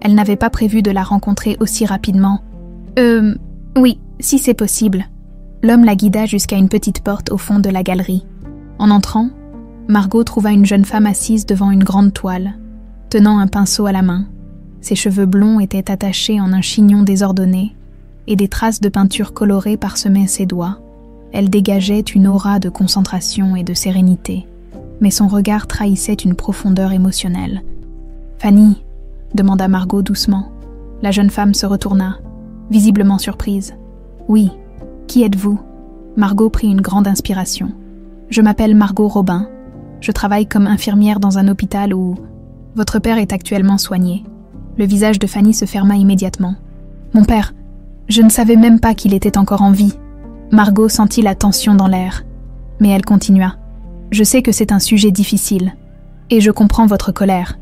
Elle n'avait pas prévu de la rencontrer aussi rapidement. Oui, si c'est possible. L'homme la guida jusqu'à une petite porte au fond de la galerie. En entrant, Margot trouva une jeune femme assise devant une grande toile, tenant un pinceau à la main. Ses cheveux blonds étaient attachés en un chignon désordonné, et des traces de peinture colorée parsemaient ses doigts. Elle dégageait une aura de concentration et de sérénité, mais son regard trahissait une profondeur émotionnelle. « Fanny ?» demanda Margot doucement. La jeune femme se retourna, visiblement surprise. « Oui, qui êtes-vous » Margot prit une grande inspiration. « Je m'appelle Margot Robin. Je travaille comme infirmière dans un hôpital où votre père est actuellement soigné. » Le visage de Fanny se ferma immédiatement. « Mon père, je ne savais même pas qu'il était encore en vie. » Margot sentit la tension dans l'air, mais elle continua. « Je sais que c'est un sujet difficile, et je comprends votre colère,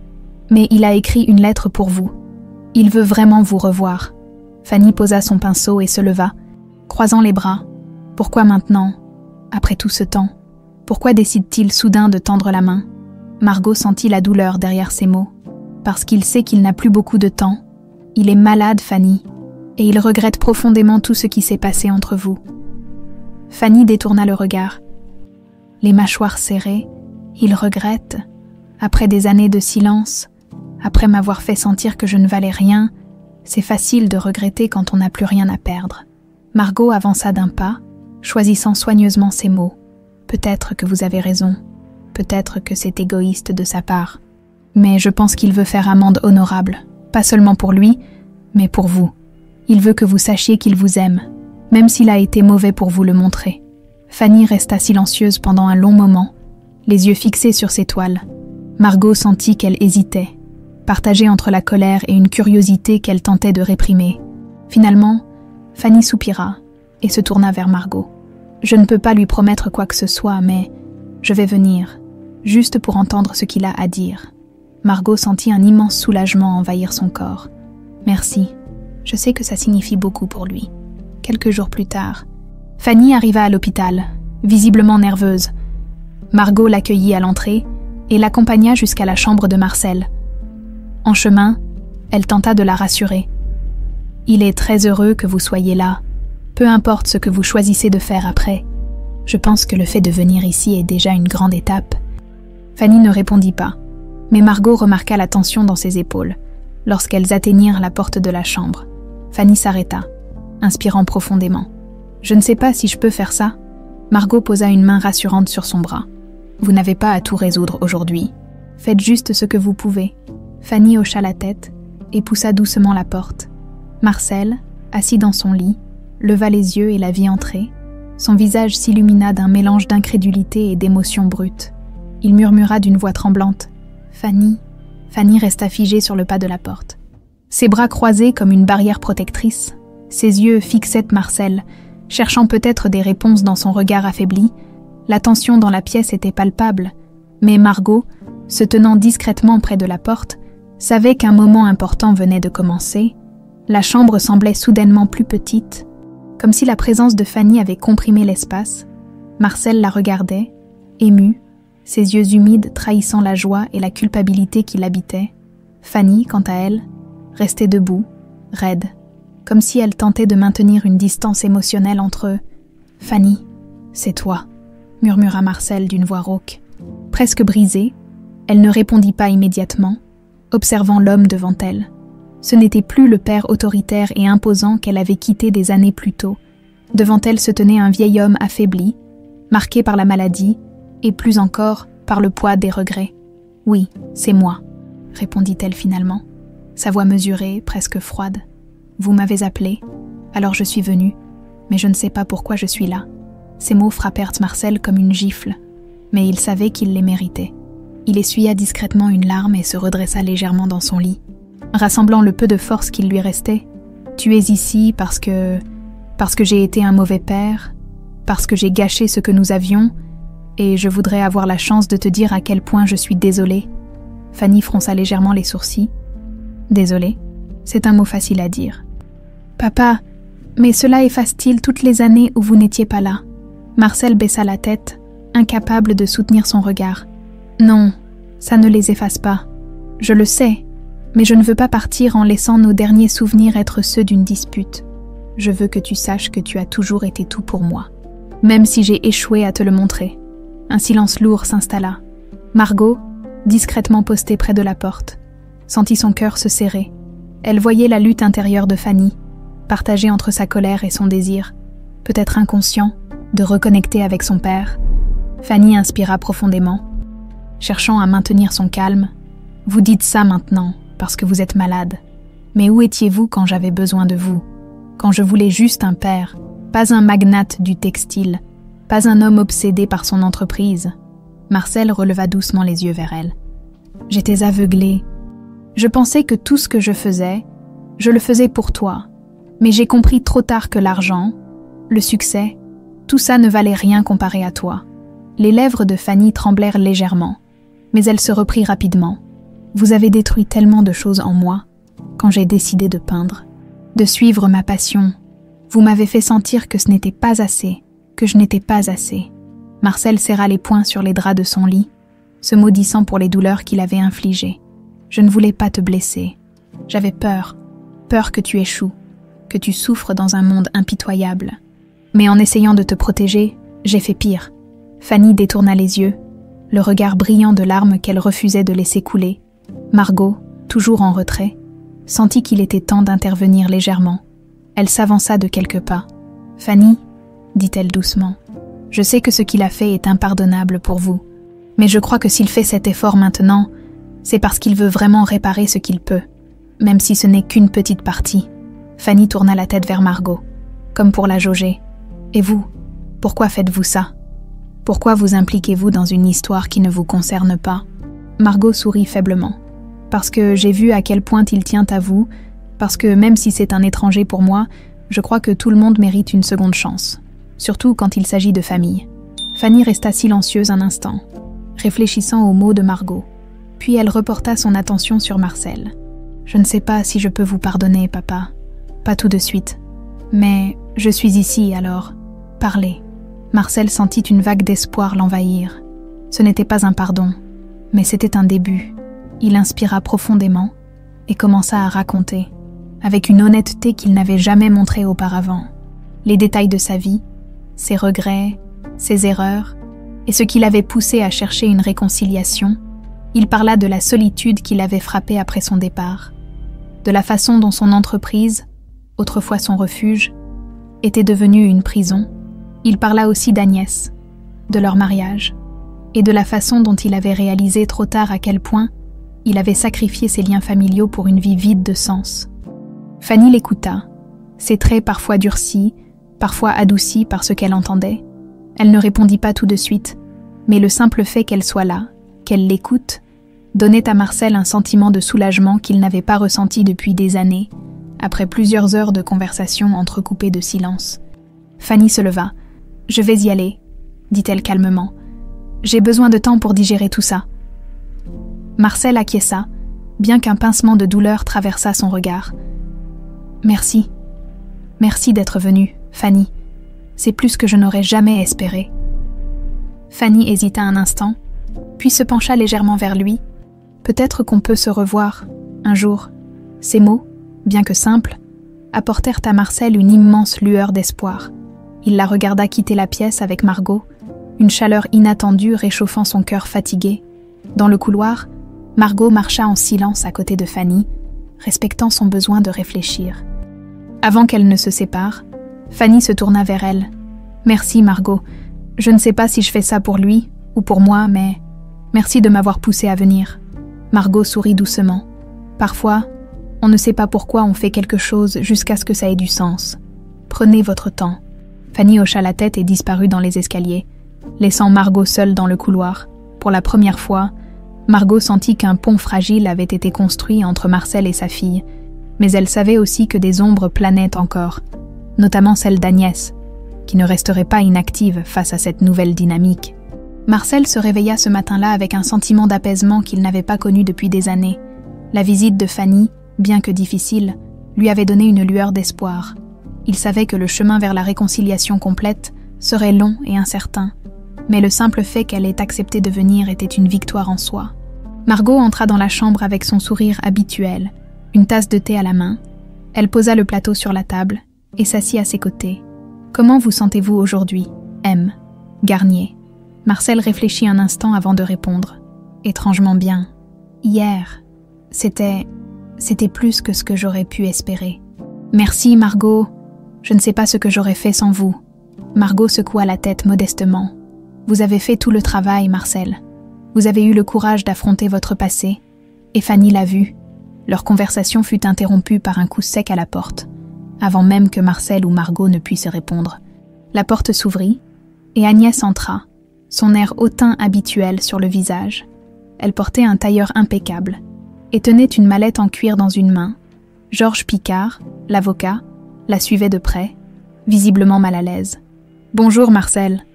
mais il a écrit une lettre pour vous. Il veut vraiment vous revoir. » Fanny posa son pinceau et se leva, croisant les bras. « Pourquoi maintenant, après tout ce temps? Pourquoi décide-t-il soudain de tendre la main ?» Margot sentit la douleur derrière ces mots. « Parce qu'il sait qu'il n'a plus beaucoup de temps. Il est malade, Fanny, et il regrette profondément tout ce qui s'est passé entre vous. » Fanny détourna le regard. Les mâchoires serrées, il regrette, après des années de silence, après m'avoir fait sentir que je ne valais rien, c'est facile de regretter quand on n'a plus rien à perdre. Margot avança d'un pas, choisissant soigneusement ses mots. Peut-être que vous avez raison, peut-être que c'est égoïste de sa part, mais je pense qu'il veut faire amende honorable, pas seulement pour lui, mais pour vous. Il veut que vous sachiez qu'il vous aime, même s'il a été mauvais pour vous le montrer. Fanny resta silencieuse pendant un long moment, les yeux fixés sur ses toiles. Margot sentit qu'elle hésitait, partagée entre la colère et une curiosité qu'elle tentait de réprimer. Finalement, Fanny soupira et se tourna vers Margot. « Je ne peux pas lui promettre quoi que ce soit, mais je vais venir, juste pour entendre ce qu'il a à dire. » Margot sentit un immense soulagement envahir son corps. « Merci, je sais que ça signifie beaucoup pour lui. » Quelques jours plus tard, Fanny arriva à l'hôpital, visiblement nerveuse. Margot l'accueillit à l'entrée et l'accompagna jusqu'à la chambre de Marcel. En chemin, elle tenta de la rassurer. « Il est très heureux que vous soyez là, peu importe ce que vous choisissez de faire après. Je pense que le fait de venir ici est déjà une grande étape. » Fanny ne répondit pas, mais Margot remarqua la tension dans ses épaules, lorsqu'elles atteignirent la porte de la chambre. Fanny s'arrêta, inspirant profondément. « Je ne sais pas si je peux faire ça. » Margot posa une main rassurante sur son bras. « Vous n'avez pas à tout résoudre aujourd'hui. Faites juste ce que vous pouvez. » Fanny hocha la tête et poussa doucement la porte. Marcel, assis dans son lit, leva les yeux et la vit entrer. Son visage s'illumina d'un mélange d'incrédulité et d'émotion brute. Il murmura d'une voix tremblante. « Fanny !» Fanny resta figée sur le pas de la porte. Ses bras croisés comme une barrière protectrice, ses yeux fixaient Marcel, cherchant peut-être des réponses dans son regard affaibli. La tension dans la pièce était palpable, mais Margot, se tenant discrètement près de la porte, savait qu'un moment important venait de commencer. La chambre semblait soudainement plus petite, comme si la présence de Fanny avait comprimé l'espace. Marcel la regardait, ému, ses yeux humides trahissant la joie et la culpabilité qui l'habitaient. Fanny, quant à elle, restait debout, raide, comme si elle tentait de maintenir une distance émotionnelle entre eux. « Fanny, c'est toi », murmura Marcel d'une voix rauque. Presque brisée, elle ne répondit pas immédiatement, observant l'homme devant elle. Ce n'était plus le père autoritaire et imposant qu'elle avait quitté des années plus tôt. Devant elle se tenait un vieil homme affaibli, marqué par la maladie, et plus encore par le poids des regrets. « Oui, c'est moi », répondit-elle finalement, sa voix mesurée, presque froide. « Vous m'avez appelé, alors je suis venue, mais je ne sais pas pourquoi je suis là. » Ces mots frappèrent Marcel comme une gifle, mais il savait qu'il les méritait. Il essuya discrètement une larme et se redressa légèrement dans son lit. Rassemblant le peu de force qu'il lui restait, « Tu es ici parce que j'ai été un mauvais père, parce que j'ai gâché ce que nous avions, et je voudrais avoir la chance de te dire à quel point je suis désolée. » Fanny fronça légèrement les sourcils. « Désolée, c'est un mot facile à dire. »« Papa, mais cela efface-t-il toutes les années où vous n'étiez pas là ?» Marcel baissa la tête, incapable de soutenir son regard. « Non, ça ne les efface pas. Je le sais, mais je ne veux pas partir en laissant nos derniers souvenirs être ceux d'une dispute. je veux que tu saches que tu as toujours été tout pour moi. Même si j'ai échoué à te le montrer. » Un silence lourd s'installa. Margot, discrètement postée près de la porte, sentit son cœur se serrer. Elle voyait la lutte intérieure de Fanny, partagée entre sa colère et son désir, peut-être inconscient, de reconnecter avec son père. Fanny inspira profondément, cherchant à maintenir son calme. « Vous dites ça maintenant, parce que vous êtes malade. Mais où étiez-vous quand j'avais besoin de vous? Quand je voulais juste un père, pas un magnate du textile, pas un homme obsédé par son entreprise. » Marcel releva doucement les yeux vers elle. « J'étais aveuglée. Je pensais que tout ce que je faisais, je le faisais pour toi. Mais j'ai compris trop tard que l'argent, le succès, tout ça ne valait rien comparé à toi. » Les lèvres de Fanny tremblèrent légèrement, mais elle se reprit rapidement. « Vous avez détruit tellement de choses en moi, quand j'ai décidé de peindre, de suivre ma passion. Vous m'avez fait sentir que ce n'était pas assez, que je n'étais pas assez. » Marcel serra les poings sur les draps de son lit, se maudissant pour les douleurs qu'il avait infligées. « Je ne voulais pas te blesser. J'avais peur que tu échoues, que tu souffres dans un monde impitoyable. Mais en essayant de te protéger, j'ai fait pire. » Fanny détourna les yeux, le regard brillant de larmes qu'elle refusait de laisser couler. Margot, toujours en retrait, sentit qu'il était temps d'intervenir légèrement. Elle s'avança de quelques pas. « Fanny, » dit-elle doucement, « je sais que ce qu'il a fait est impardonnable pour vous, mais je crois que s'il fait cet effort maintenant, c'est parce qu'il veut vraiment réparer ce qu'il peut, même si ce n'est qu'une petite partie. » Fanny tourna la tête vers Margot, comme pour la jauger. « Et vous, pourquoi faites-vous ça? Pourquoi vous impliquez-vous dans une histoire qui ne vous concerne pas ?» Margot sourit faiblement. « Parce que j'ai vu à quel point il tient à vous, parce que même si c'est un étranger pour moi, je crois que tout le monde mérite une seconde chance, surtout quand il s'agit de famille. » Fanny resta silencieuse un instant, réfléchissant aux mots de Margot. Puis elle reporta son attention sur Marcel. « Je ne sais pas si je peux vous pardonner, papa. Pas tout de suite. Mais je suis ici, alors. Parlez. » Marcel sentit une vague d'espoir l'envahir. Ce n'était pas un pardon, mais c'était un début. Il inspira profondément et commença à raconter, avec une honnêteté qu'il n'avait jamais montrée auparavant, les détails de sa vie, ses regrets, ses erreurs, et ce qui l'avait poussé à chercher une réconciliation. Il parla de la solitude qui l'avait frappé après son départ, de la façon dont son entreprise, autrefois son refuge, était devenue une prison. Il parla aussi d'Agnès, de leur mariage, et de la façon dont il avait réalisé trop tard à quel point il avait sacrifié ses liens familiaux pour une vie vide de sens. Fanny l'écouta, ses traits parfois durcis, parfois adoucis par ce qu'elle entendait. Elle ne répondit pas tout de suite, mais le simple fait qu'elle soit là, qu'elle l'écoute, donnait à Marcel un sentiment de soulagement qu'il n'avait pas ressenti depuis des années, après plusieurs heures de conversation entrecoupées de silence. Fanny se leva. « Je vais y aller, » dit-elle calmement. « J'ai besoin de temps pour digérer tout ça. » Marcel acquiesça, bien qu'un pincement de douleur traversât son regard. « Merci. Merci d'être venue, Fanny. C'est plus que je n'aurais jamais espéré. » Fanny hésita un instant, puis se pencha légèrement vers lui. « Peut-être qu'on peut se revoir, un jour. » Ces mots, bien que simples, apportèrent à Marcel une immense lueur d'espoir. Il la regarda quitter la pièce avec Margot, une chaleur inattendue réchauffant son cœur fatigué. Dans le couloir, Margot marcha en silence à côté de Fanny, respectant son besoin de réfléchir. Avant qu'elle ne se sépare, Fanny se tourna vers elle. « Merci, Margot. Je ne sais pas si je fais ça pour lui ou pour moi, mais merci de m'avoir poussée à venir. » Margot sourit doucement. « Parfois, on ne sait pas pourquoi on fait quelque chose jusqu'à ce que ça ait du sens. Prenez votre temps. » Fanny hocha la tête et disparut dans les escaliers, laissant Margot seule dans le couloir. Pour la première fois, Margot sentit qu'un pont fragile avait été construit entre Marcel et sa fille, mais elle savait aussi que des ombres planaient encore, notamment celle d'Agnès, qui ne resterait pas inactive face à cette nouvelle dynamique. Marcel se réveilla ce matin-là avec un sentiment d'apaisement qu'il n'avait pas connu depuis des années. La visite de Fanny, bien que difficile, lui avait donné une lueur d'espoir. Il savait que le chemin vers la réconciliation complète serait long et incertain, mais le simple fait qu'elle ait accepté de venir était une victoire en soi. Margot entra dans la chambre avec son sourire habituel, une tasse de thé à la main. Elle posa le plateau sur la table et s'assit à ses côtés. « Comment vous sentez-vous aujourd'hui, M. Garnier ?» Marcel réfléchit un instant avant de répondre. « Étrangement bien. Hier, c'était plus que ce que j'aurais pu espérer. »« Merci, Margot. Je ne sais pas ce que j'aurais fait sans vous. » Margot secoua la tête modestement. « Vous avez fait tout le travail, Marcel. Vous avez eu le courage d'affronter votre passé. Et Fanny l'a vu. » Leur conversation fut interrompue par un coup sec à la porte, avant même que Marcel ou Margot ne puissent répondre. La porte s'ouvrit, et Agnès entra, son air hautain habituel sur le visage. Elle portait un tailleur impeccable, et tenait une mallette en cuir dans une main. Georges Picard, l'avocat, la suivait de près, visiblement mal à l'aise. « Bonjour Marcel »,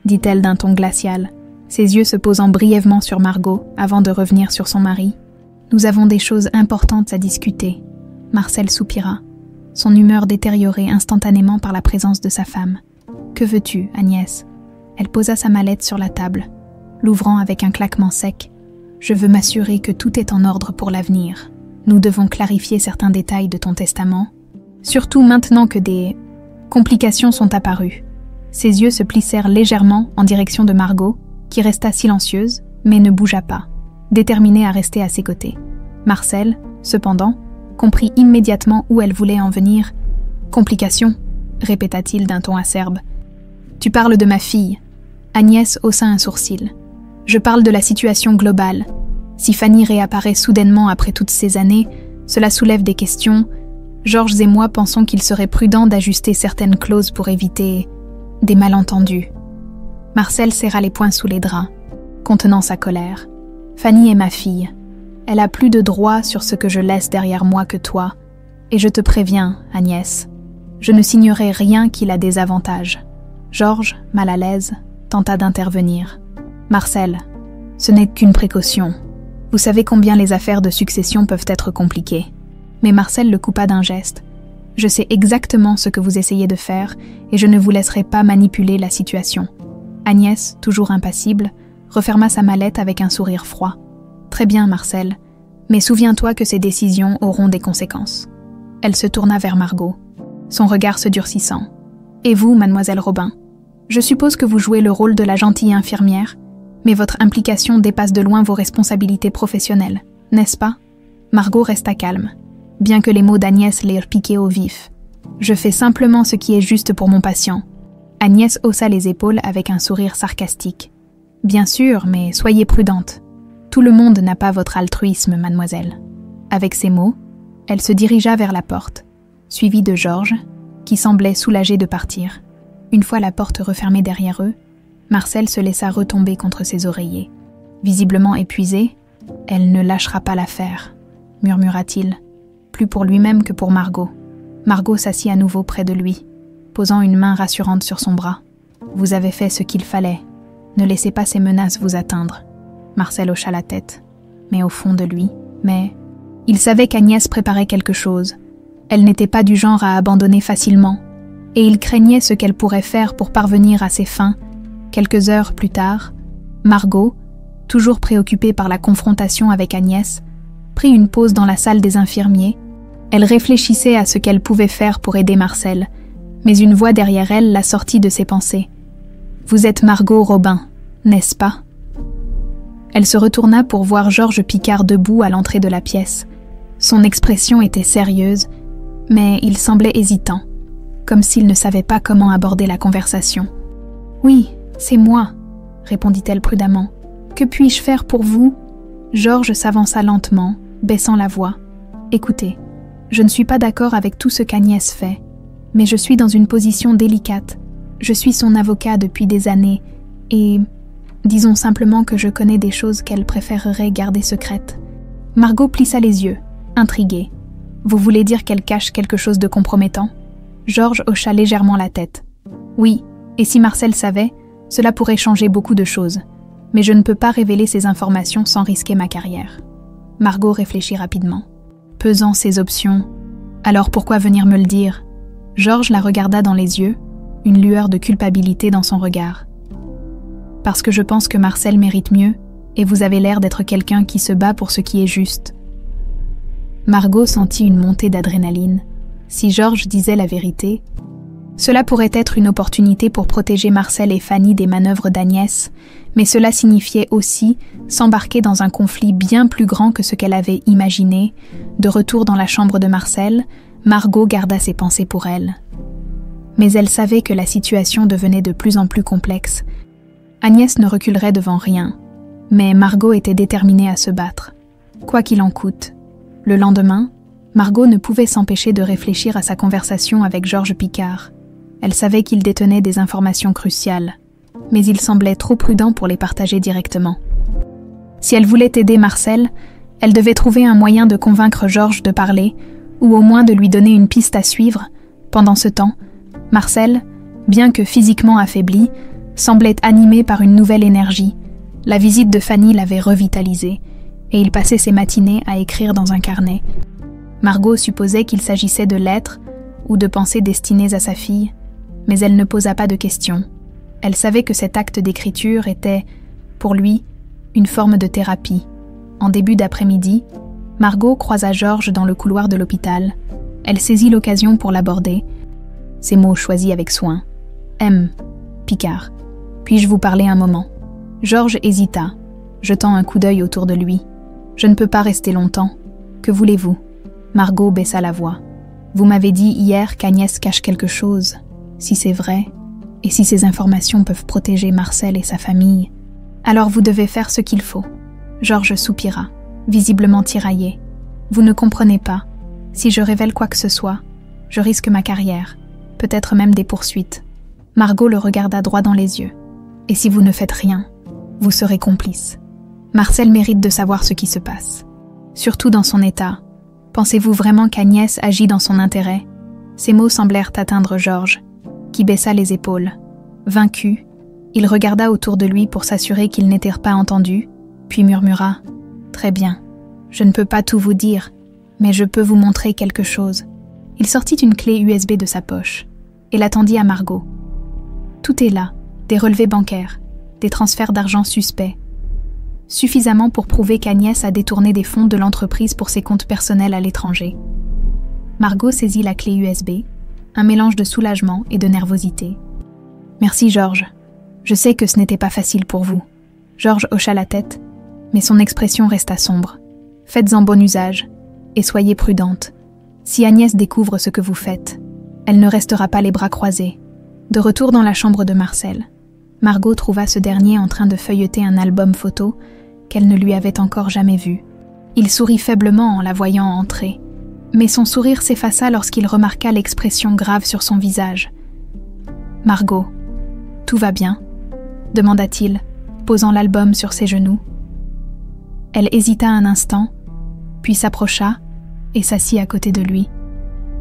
dit-elle d'un ton glacial, ses yeux se posant brièvement sur Margot avant de revenir sur son mari. « Nous avons des choses importantes à discuter. » Marcel soupira, son humeur détériorée instantanément par la présence de sa femme. « Que veux-tu, Agnès ?» Elle posa sa mallette sur la table, l'ouvrant avec un claquement sec. « Je veux m'assurer que tout est en ordre pour l'avenir. Nous devons clarifier certains détails de ton testament, surtout maintenant que des complications sont apparues. » Ses yeux se plissèrent légèrement en direction de Margot, qui resta silencieuse, mais ne bougea pas, déterminée à rester à ses côtés. Marcel, cependant, comprit immédiatement où elle voulait en venir. « Complications » répéta-t-il d'un ton acerbe. « Tu parles de ma fille. » Agnès haussa un sourcil. « Je parle de la situation globale. Si Fanny réapparaît soudainement après toutes ces années, cela soulève des questions. Georges et moi pensons qu'il serait prudent d'ajuster certaines clauses pour éviter des malentendus. » Marcel serra les poings sous les draps, contenant sa colère. « Fanny est ma fille. Elle a plus de droit sur ce que je laisse derrière moi que toi. Et je te préviens, Agnès, je ne signerai rien qui la désavantage. » Georges, mal à l'aise, tenta d'intervenir. « Marcel, ce n'est qu'une précaution. Vous savez combien les affaires de succession peuvent être compliquées. » Mais Marcel le coupa d'un geste. « Je sais exactement ce que vous essayez de faire et je ne vous laisserai pas manipuler la situation. » Agnès, toujours impassible, referma sa mallette avec un sourire froid. « Très bien, Marcel, mais souviens-toi que ces décisions auront des conséquences. » Elle se tourna vers Margot, son regard se durcissant. « Et vous, mademoiselle Robin, je suppose que vous jouez le rôle de la gentille infirmière, mais votre implication dépasse de loin vos responsabilités professionnelles, n'est-ce pas ?» Margot resta calme, bien que les mots d'Agnès l'aient piqué au vif. « Je fais simplement ce qui est juste pour mon patient. » Agnès haussa les épaules avec un sourire sarcastique. « Bien sûr, mais soyez prudente. Tout le monde n'a pas votre altruisme, mademoiselle. » Avec ces mots, elle se dirigea vers la porte, suivie de Georges, qui semblait soulagé de partir. Une fois la porte refermée derrière eux, Marcel se laissa retomber contre ses oreillers. Visiblement épuisée, « Elle ne lâchera pas l'affaire », murmura-t-il, plus pour lui-même que pour Margot. Margot s'assit à nouveau près de lui, posant une main rassurante sur son bras. « Vous avez fait ce qu'il fallait. Ne laissez pas ces menaces vous atteindre. » Marcel hocha la tête, mais au fond de lui, il savait qu'Agnès préparait quelque chose. Elle n'était pas du genre à abandonner facilement, et il craignait ce qu'elle pourrait faire pour parvenir à ses fins. Quelques heures plus tard, Margot, toujours préoccupée par la confrontation avec Agnès, prit une pause dans la salle des infirmiers. Elle réfléchissait à ce qu'elle pouvait faire pour aider Marcel, mais une voix derrière elle la sortit de ses pensées. « Vous êtes Margot Robin, n'est-ce pas ?» Elle se retourna pour voir Georges Picard debout à l'entrée de la pièce. Son expression était sérieuse, mais il semblait hésitant, comme s'il ne savait pas comment aborder la conversation. « Oui, c'est moi, » répondit-elle prudemment. « Que puis-je faire pour vous ?» Georges s'avança lentement, baissant la voix. « Écoutez, je ne suis pas d'accord avec tout ce qu'Agnès fait, mais je suis dans une position délicate. Je suis son avocat depuis des années, et disons simplement que je connais des choses qu'elle préférerait garder secrètes. » Margot plissa les yeux, intriguée. « Vous voulez dire qu'elle cache quelque chose de compromettant ?» Georges hocha légèrement la tête. « Oui, et si Marcel savait, cela pourrait changer beaucoup de choses. Mais je ne peux pas révéler ces informations sans risquer ma carrière. » Margot réfléchit rapidement, pesant ses options. « Alors pourquoi venir me le dire ?» Georges la regarda dans les yeux, une lueur de culpabilité dans son regard. « Parce que je pense que Marcel mérite mieux, et vous avez l'air d'être quelqu'un qui se bat pour ce qui est juste. » Margot sentit une montée d'adrénaline, Si Georges disait la vérité, cela pourrait être une opportunité pour protéger Marcel et Fanny des manœuvres d'Agnès, mais cela signifiait aussi s'embarquer dans un conflit bien plus grand que ce qu'elle avait imaginé. De retour dans la chambre de Marcel, Margot garda ses pensées pour elle. Mais elle savait que la situation devenait de plus en plus complexe. Agnès ne reculerait devant rien, mais Margot était déterminée à se battre, quoi qu'il en coûte. Le lendemain, Margot ne pouvait s'empêcher de réfléchir à sa conversation avec Georges Picard. Elle savait qu'il détenait des informations cruciales, mais il semblait trop prudent pour les partager directement. Si elle voulait aider Marcel, elle devait trouver un moyen de convaincre Georges de parler, ou au moins de lui donner une piste à suivre. Pendant ce temps, Marcel, bien que physiquement affaibli, semblait animé par une nouvelle énergie. La visite de Fanny l'avait revitalisé, et il passait ses matinées à écrire dans un carnet. Margot supposait qu'il s'agissait de lettres ou de pensées destinées à sa fille, mais elle ne posa pas de questions. Elle savait que cet acte d'écriture était, pour lui, une forme de thérapie. En début d'après-midi, Margot croisa Georges dans le couloir de l'hôpital. Elle saisit l'occasion pour l'aborder. Ces mots choisis avec soin. « M. Picard. Puis-je vous parler un moment ?» Georges hésita, jetant un coup d'œil autour de lui. « Je ne peux pas rester longtemps. Que voulez-vous » Margot baissa la voix. « Vous m'avez dit hier qu'Agnès cache quelque chose. Si c'est vrai, et si ces informations peuvent protéger Marcel et sa famille, alors vous devez faire ce qu'il faut. » Georges soupira, visiblement tiraillé. « Vous ne comprenez pas. Si je révèle quoi que ce soit, je risque ma carrière, peut-être même des poursuites. » Margot le regarda droit dans les yeux. « Et si vous ne faites rien, vous serez complice. Marcel mérite de savoir ce qui se passe. Surtout dans son état. Pensez-vous vraiment qu'Agnès agit dans son intérêt ?» Ces mots semblèrent atteindre Georges, qui baissa les épaules. Vaincu, il regarda autour de lui pour s'assurer qu'il n'était pas entendu, puis murmura « Très bien, je ne peux pas tout vous dire, mais je peux vous montrer quelque chose. » Il sortit une clé USB de sa poche et l'attendit à Margot. Tout est là, des relevés bancaires, des transferts d'argent suspects, suffisamment pour prouver qu'Agnès a détourné des fonds de l'entreprise pour ses comptes personnels à l'étranger. Margot saisit la clé USB, un mélange de soulagement et de nervosité. « Merci Georges, je sais que ce n'était pas facile pour vous. » Georges hocha la tête, mais son expression resta sombre. « Faites-en bon usage, et soyez prudente. Si Agnès découvre ce que vous faites, elle ne restera pas les bras croisés. » De retour dans la chambre de Marcel, Margot trouva ce dernier en train de feuilleter un album photo qu'elle ne lui avait encore jamais vu. Il sourit faiblement en la voyant entrer, mais son sourire s'effaça lorsqu'il remarqua l'expression grave sur son visage. « Margot, tout va bien ?» demanda-t-il, posant l'album sur ses genoux. Elle hésita un instant, puis s'approcha et s'assit à côté de lui.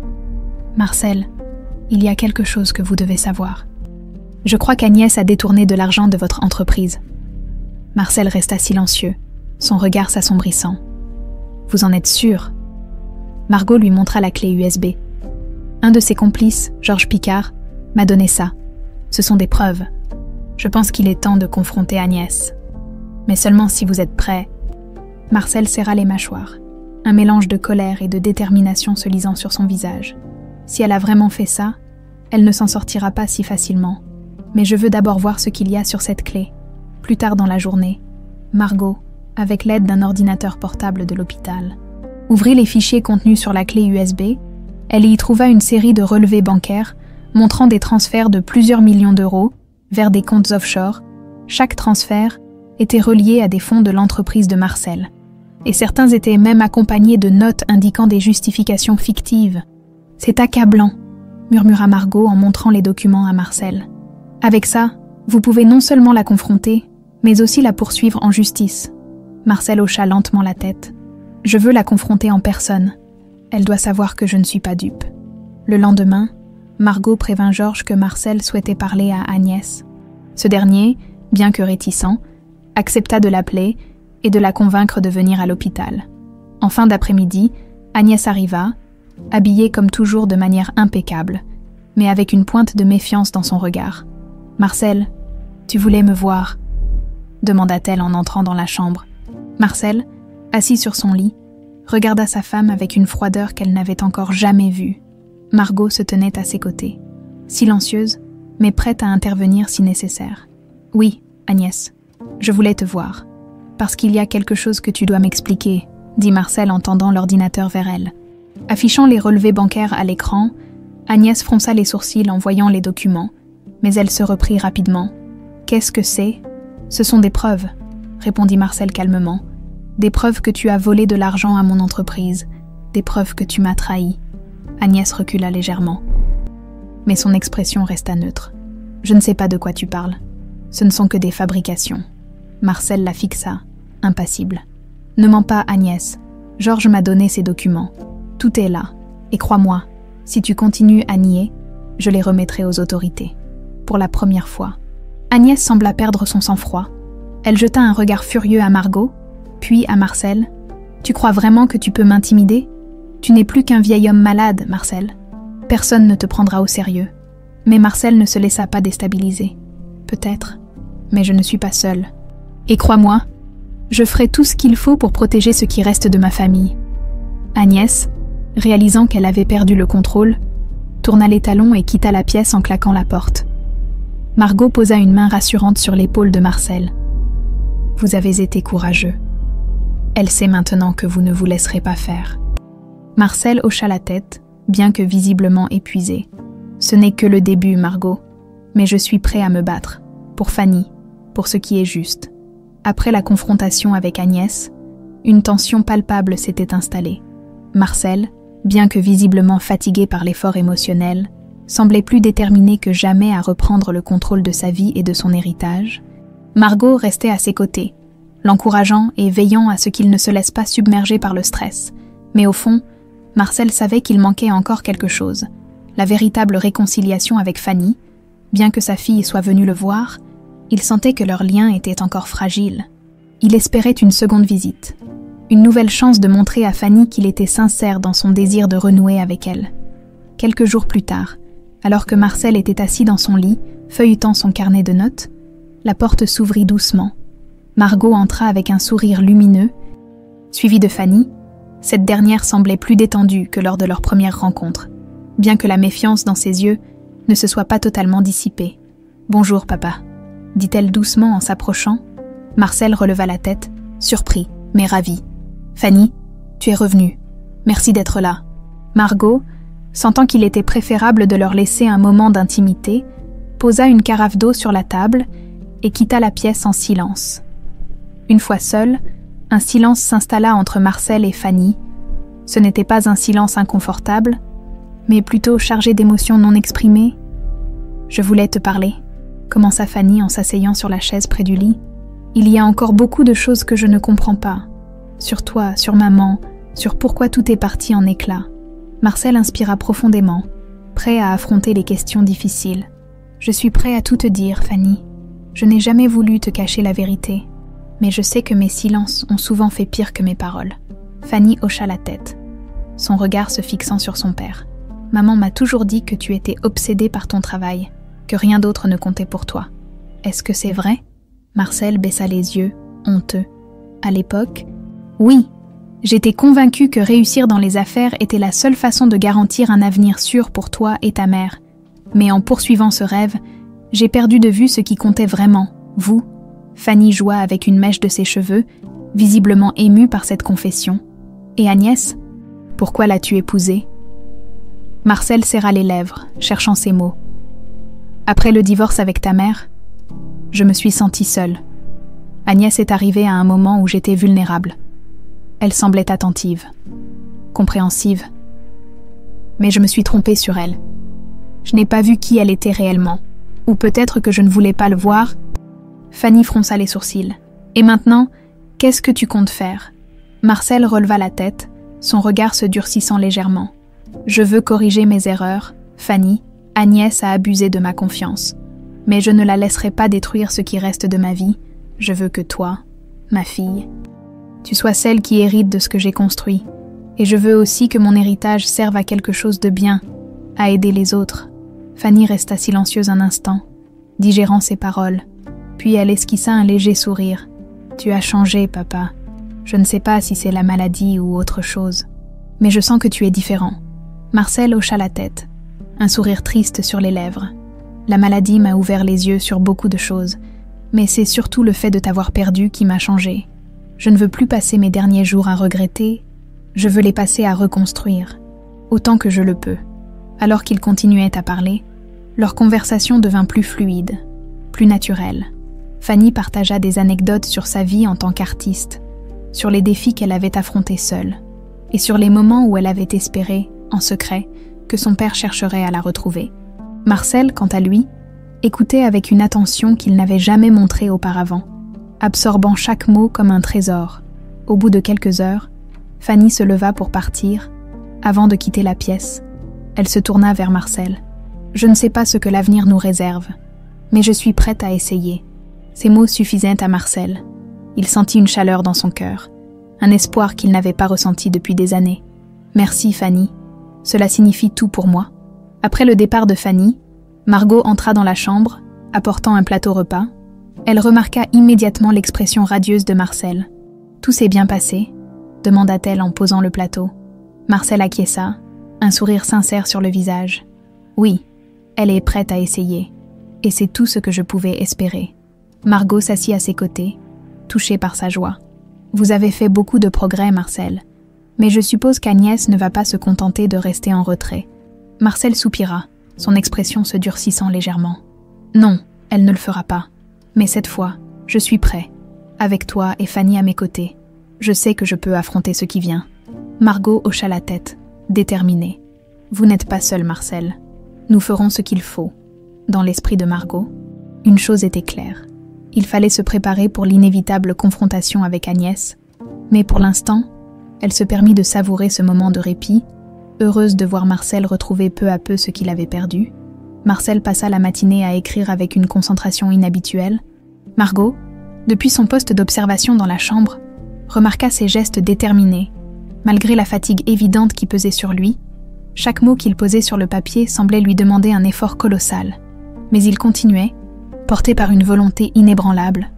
« Marcel, il y a quelque chose que vous devez savoir. Je crois qu'Agnès a détourné de l'argent de votre entreprise. » Marcel resta silencieux, son regard s'assombrissant. « Vous en êtes sûr ?» Margot lui montra la clé USB. « Un de ses complices, Georges Picard, m'a donné ça. Ce sont des preuves. Je pense qu'il est temps de confronter Agnès. Mais seulement si vous êtes prêts. » Marcel serra les mâchoires, un mélange de colère et de détermination se lisant sur son visage. Si elle a vraiment fait ça, elle ne s'en sortira pas si facilement. Mais je veux d'abord voir ce qu'il y a sur cette clé. Plus tard dans la journée, Margot, avec l'aide d'un ordinateur portable de l'hôpital, ouvrit les fichiers contenus sur la clé USB. Elle y trouva une série de relevés bancaires montrant des transferts de plusieurs millions d'euros vers des comptes offshore. Chaque transfert était relié à des fonds de l'entreprise de Marcel. Et certains étaient même accompagnés de notes indiquant des justifications fictives. « C'est accablant », murmura Margot en montrant les documents à Marcel. « Avec ça, vous pouvez non seulement la confronter, mais aussi la poursuivre en justice. » Marcel hocha lentement la tête. « Je veux la confronter en personne. Elle doit savoir que je ne suis pas dupe. » Le lendemain, Margot prévint Georges que Marcel souhaitait parler à Agnès. Ce dernier, bien que réticent, accepta de l'appeler et de la convaincre de venir à l'hôpital. En fin d'après-midi, Agnès arriva, habillée comme toujours de manière impeccable, mais avec une pointe de méfiance dans son regard. « Marcel, tu voulais me voir ?» demanda-t-elle en entrant dans la chambre. Marcel, assis sur son lit, regarda sa femme avec une froideur qu'elle n'avait encore jamais vue. Margot se tenait à ses côtés, silencieuse, mais prête à intervenir si nécessaire. « Oui, Agnès, je voulais te voir. Parce qu'il y a quelque chose que tu dois m'expliquer, » dit Marcel en tendant l'ordinateur vers elle. Affichant les relevés bancaires à l'écran, Agnès fronça les sourcils en voyant les documents, mais elle se reprit rapidement. « Qu'est-ce que c'est ? Ce sont des preuves, » répondit Marcel calmement. « Des preuves que tu as volé de l'argent à mon entreprise, des preuves que tu m'as trahi. » Agnès recula légèrement. Mais son expression resta neutre. « Je ne sais pas de quoi tu parles. Ce ne sont que des fabrications. » Marcel la fixa, impassible. « Ne mens pas, Agnès. Georges m'a donné ces documents. Tout est là. Et crois-moi, si tu continues à nier, je les remettrai aux autorités. » Pour la première fois. Agnès sembla perdre son sang-froid. Elle jeta un regard furieux à Margot, puis à Marcel. « Tu crois vraiment que tu peux m'intimider ? Tu n'es plus qu'un vieil homme malade, Marcel. Personne ne te prendra au sérieux. » Mais Marcel ne se laissa pas déstabiliser. « Peut-être, mais je ne suis pas seule. Et crois-moi, je ferai tout ce qu'il faut pour protéger ce qui reste de ma famille. » Agnès, réalisant qu'elle avait perdu le contrôle, tourna les talons et quitta la pièce en claquant la porte. Margot posa une main rassurante sur l'épaule de Marcel. « Vous avez été courageux. Elle sait maintenant que vous ne vous laisserez pas faire. » Marcel hocha la tête, bien que visiblement épuisé. « Ce n'est que le début, Margot, mais je suis prêt à me battre, pour Fanny, pour ce qui est juste. » Après la confrontation avec Agnès, une tension palpable s'était installée. Marcel, bien que visiblement fatigué par l'effort émotionnel, semblait plus déterminé que jamais à reprendre le contrôle de sa vie et de son héritage. Margot restait à ses côtés, l'encourageant et veillant à ce qu'il ne se laisse pas submerger par le stress. Mais au fond, Marcel savait qu'il manquait encore quelque chose, la véritable réconciliation avec Fanny. Bien que sa fille soit venue le voir, il sentait que leur lien était encore fragile. Il espérait une seconde visite, une nouvelle chance de montrer à Fanny qu'il était sincère dans son désir de renouer avec elle. Quelques jours plus tard, alors que Marcel était assis dans son lit, feuilletant son carnet de notes, la porte s'ouvrit doucement. Margot entra avec un sourire lumineux, suivie de Fanny. Cette dernière semblait plus détendue que lors de leur première rencontre, bien que la méfiance dans ses yeux ne se soit pas totalement dissipée. « Bonjour, papa », dit-elle doucement en s'approchant. Marcel releva la tête, surpris, mais ravi. « Fanny, tu es revenue. Merci d'être là. » Margot, sentant qu'il était préférable de leur laisser un moment d'intimité, posa une carafe d'eau sur la table et quitta la pièce en silence. Une fois seule, un silence s'installa entre Marcel et Fanny. Ce n'était pas un silence inconfortable, mais plutôt chargé d'émotions non exprimées. « Je voulais te parler », commença Fanny en s'asseyant sur la chaise près du lit. « Il y a encore beaucoup de choses que je ne comprends pas. Sur toi, sur maman, sur pourquoi tout est parti en éclats. » Marcel inspira profondément, prêt à affronter les questions difficiles. « Je suis prêt à tout te dire, Fanny. Je n'ai jamais voulu te cacher la vérité, mais je sais que mes silences ont souvent fait pire que mes paroles. » Fanny hocha la tête, son regard se fixant sur son père. « Maman m'a toujours dit que tu étais obsédé par ton travail, que rien d'autre ne comptait pour toi. Est-ce que c'est vrai ?» Marcel baissa les yeux, honteux. « À l'époque, oui. J'étais convaincue que réussir dans les affaires était la seule façon de garantir un avenir sûr pour toi et ta mère. Mais en poursuivant ce rêve, j'ai perdu de vue ce qui comptait vraiment, vous. » Fanny joua avec une mèche de ses cheveux, visiblement émue par cette confession. « Et Agnès, pourquoi l'as-tu épousée ?» Marcel serra les lèvres, cherchant ses mots. « Après le divorce avec ta mère, je me suis sentie seule. Agnès est arrivée à un moment où j'étais vulnérable. Elle semblait attentive, compréhensive. Mais je me suis trompée sur elle. Je n'ai pas vu qui elle était réellement. Ou peut-être que je ne voulais pas le voir. » Fanny fronça les sourcils. « Et maintenant, qu'est-ce que tu comptes faire ?» Marcel releva la tête, son regard se durcissant légèrement. « Je veux corriger mes erreurs, Fanny. Agnès a abusé de ma confiance. Mais je ne la laisserai pas détruire ce qui reste de ma vie. Je veux que toi, ma fille, tu sois celle qui hérite de ce que j'ai construit. Et je veux aussi que mon héritage serve à quelque chose de bien, à aider les autres. » Fanny resta silencieuse un instant, digérant ses paroles. Puis elle esquissa un léger sourire. « Tu as changé, papa. Je ne sais pas si c'est la maladie ou autre chose. Mais je sens que tu es différent. Marcel hocha la tête, un sourire triste sur les lèvres. La maladie m'a ouvert les yeux sur beaucoup de choses, mais c'est surtout le fait de t'avoir perdu qui m'a changé. Je ne veux plus passer mes derniers jours à regretter, je veux les passer à reconstruire, autant que je le peux. Alors qu'ils continuaient à parler, leur conversation devint plus fluide, plus naturelle. Fanny partagea des anecdotes sur sa vie en tant qu'artiste, sur les défis qu'elle avait affrontés seule, et sur les moments où elle avait espéré, en secret, que son père chercherait à la retrouver. Marcel, quant à lui, écoutait avec une attention qu'il n'avait jamais montrée auparavant, absorbant chaque mot comme un trésor. Au bout de quelques heures, Fanny se leva pour partir. Avant de quitter la pièce, elle se tourna vers Marcel. « Je ne sais pas ce que l'avenir nous réserve, mais je suis prête à essayer. » Ces mots suffisaient à Marcel. Il sentit une chaleur dans son cœur, un espoir qu'il n'avait pas ressenti depuis des années. « Merci, Fanny. Cela signifie tout pour moi. » Après le départ de Fanny, Margot entra dans la chambre, apportant un plateau repas. Elle remarqua immédiatement l'expression radieuse de Marcel. « Tout s'est bien passé ?» demanda-t-elle en posant le plateau. Marcel acquiesça, un sourire sincère sur le visage. « Oui, elle est prête à essayer. Et c'est tout ce que je pouvais espérer. » Margot s'assit à ses côtés, touchée par sa joie. « Vous avez fait beaucoup de progrès, Marcel. Mais je suppose qu'Agnès ne va pas se contenter de rester en retrait. » Marcel soupira, son expression se durcissant légèrement. « Non, elle ne le fera pas. Mais cette fois, je suis prêt. Avec toi et Fanny à mes côtés. Je sais que je peux affronter ce qui vient. » Margot hocha la tête, déterminée. « Vous n'êtes pas seul, Marcel. Nous ferons ce qu'il faut. » Dans l'esprit de Margot, une chose était claire. Il fallait se préparer pour l'inévitable confrontation avec Agnès, mais pour l'instant, elle se permit de savourer ce moment de répit, heureuse de voir Marcel retrouver peu à peu ce qu'il avait perdu. Marcel passa la matinée à écrire avec une concentration inhabituelle. Margot, depuis son poste d'observation dans la chambre, remarqua ses gestes déterminés. Malgré la fatigue évidente qui pesait sur lui, chaque mot qu'il posait sur le papier semblait lui demander un effort colossal. Mais il continuait, porté par une volonté inébranlable.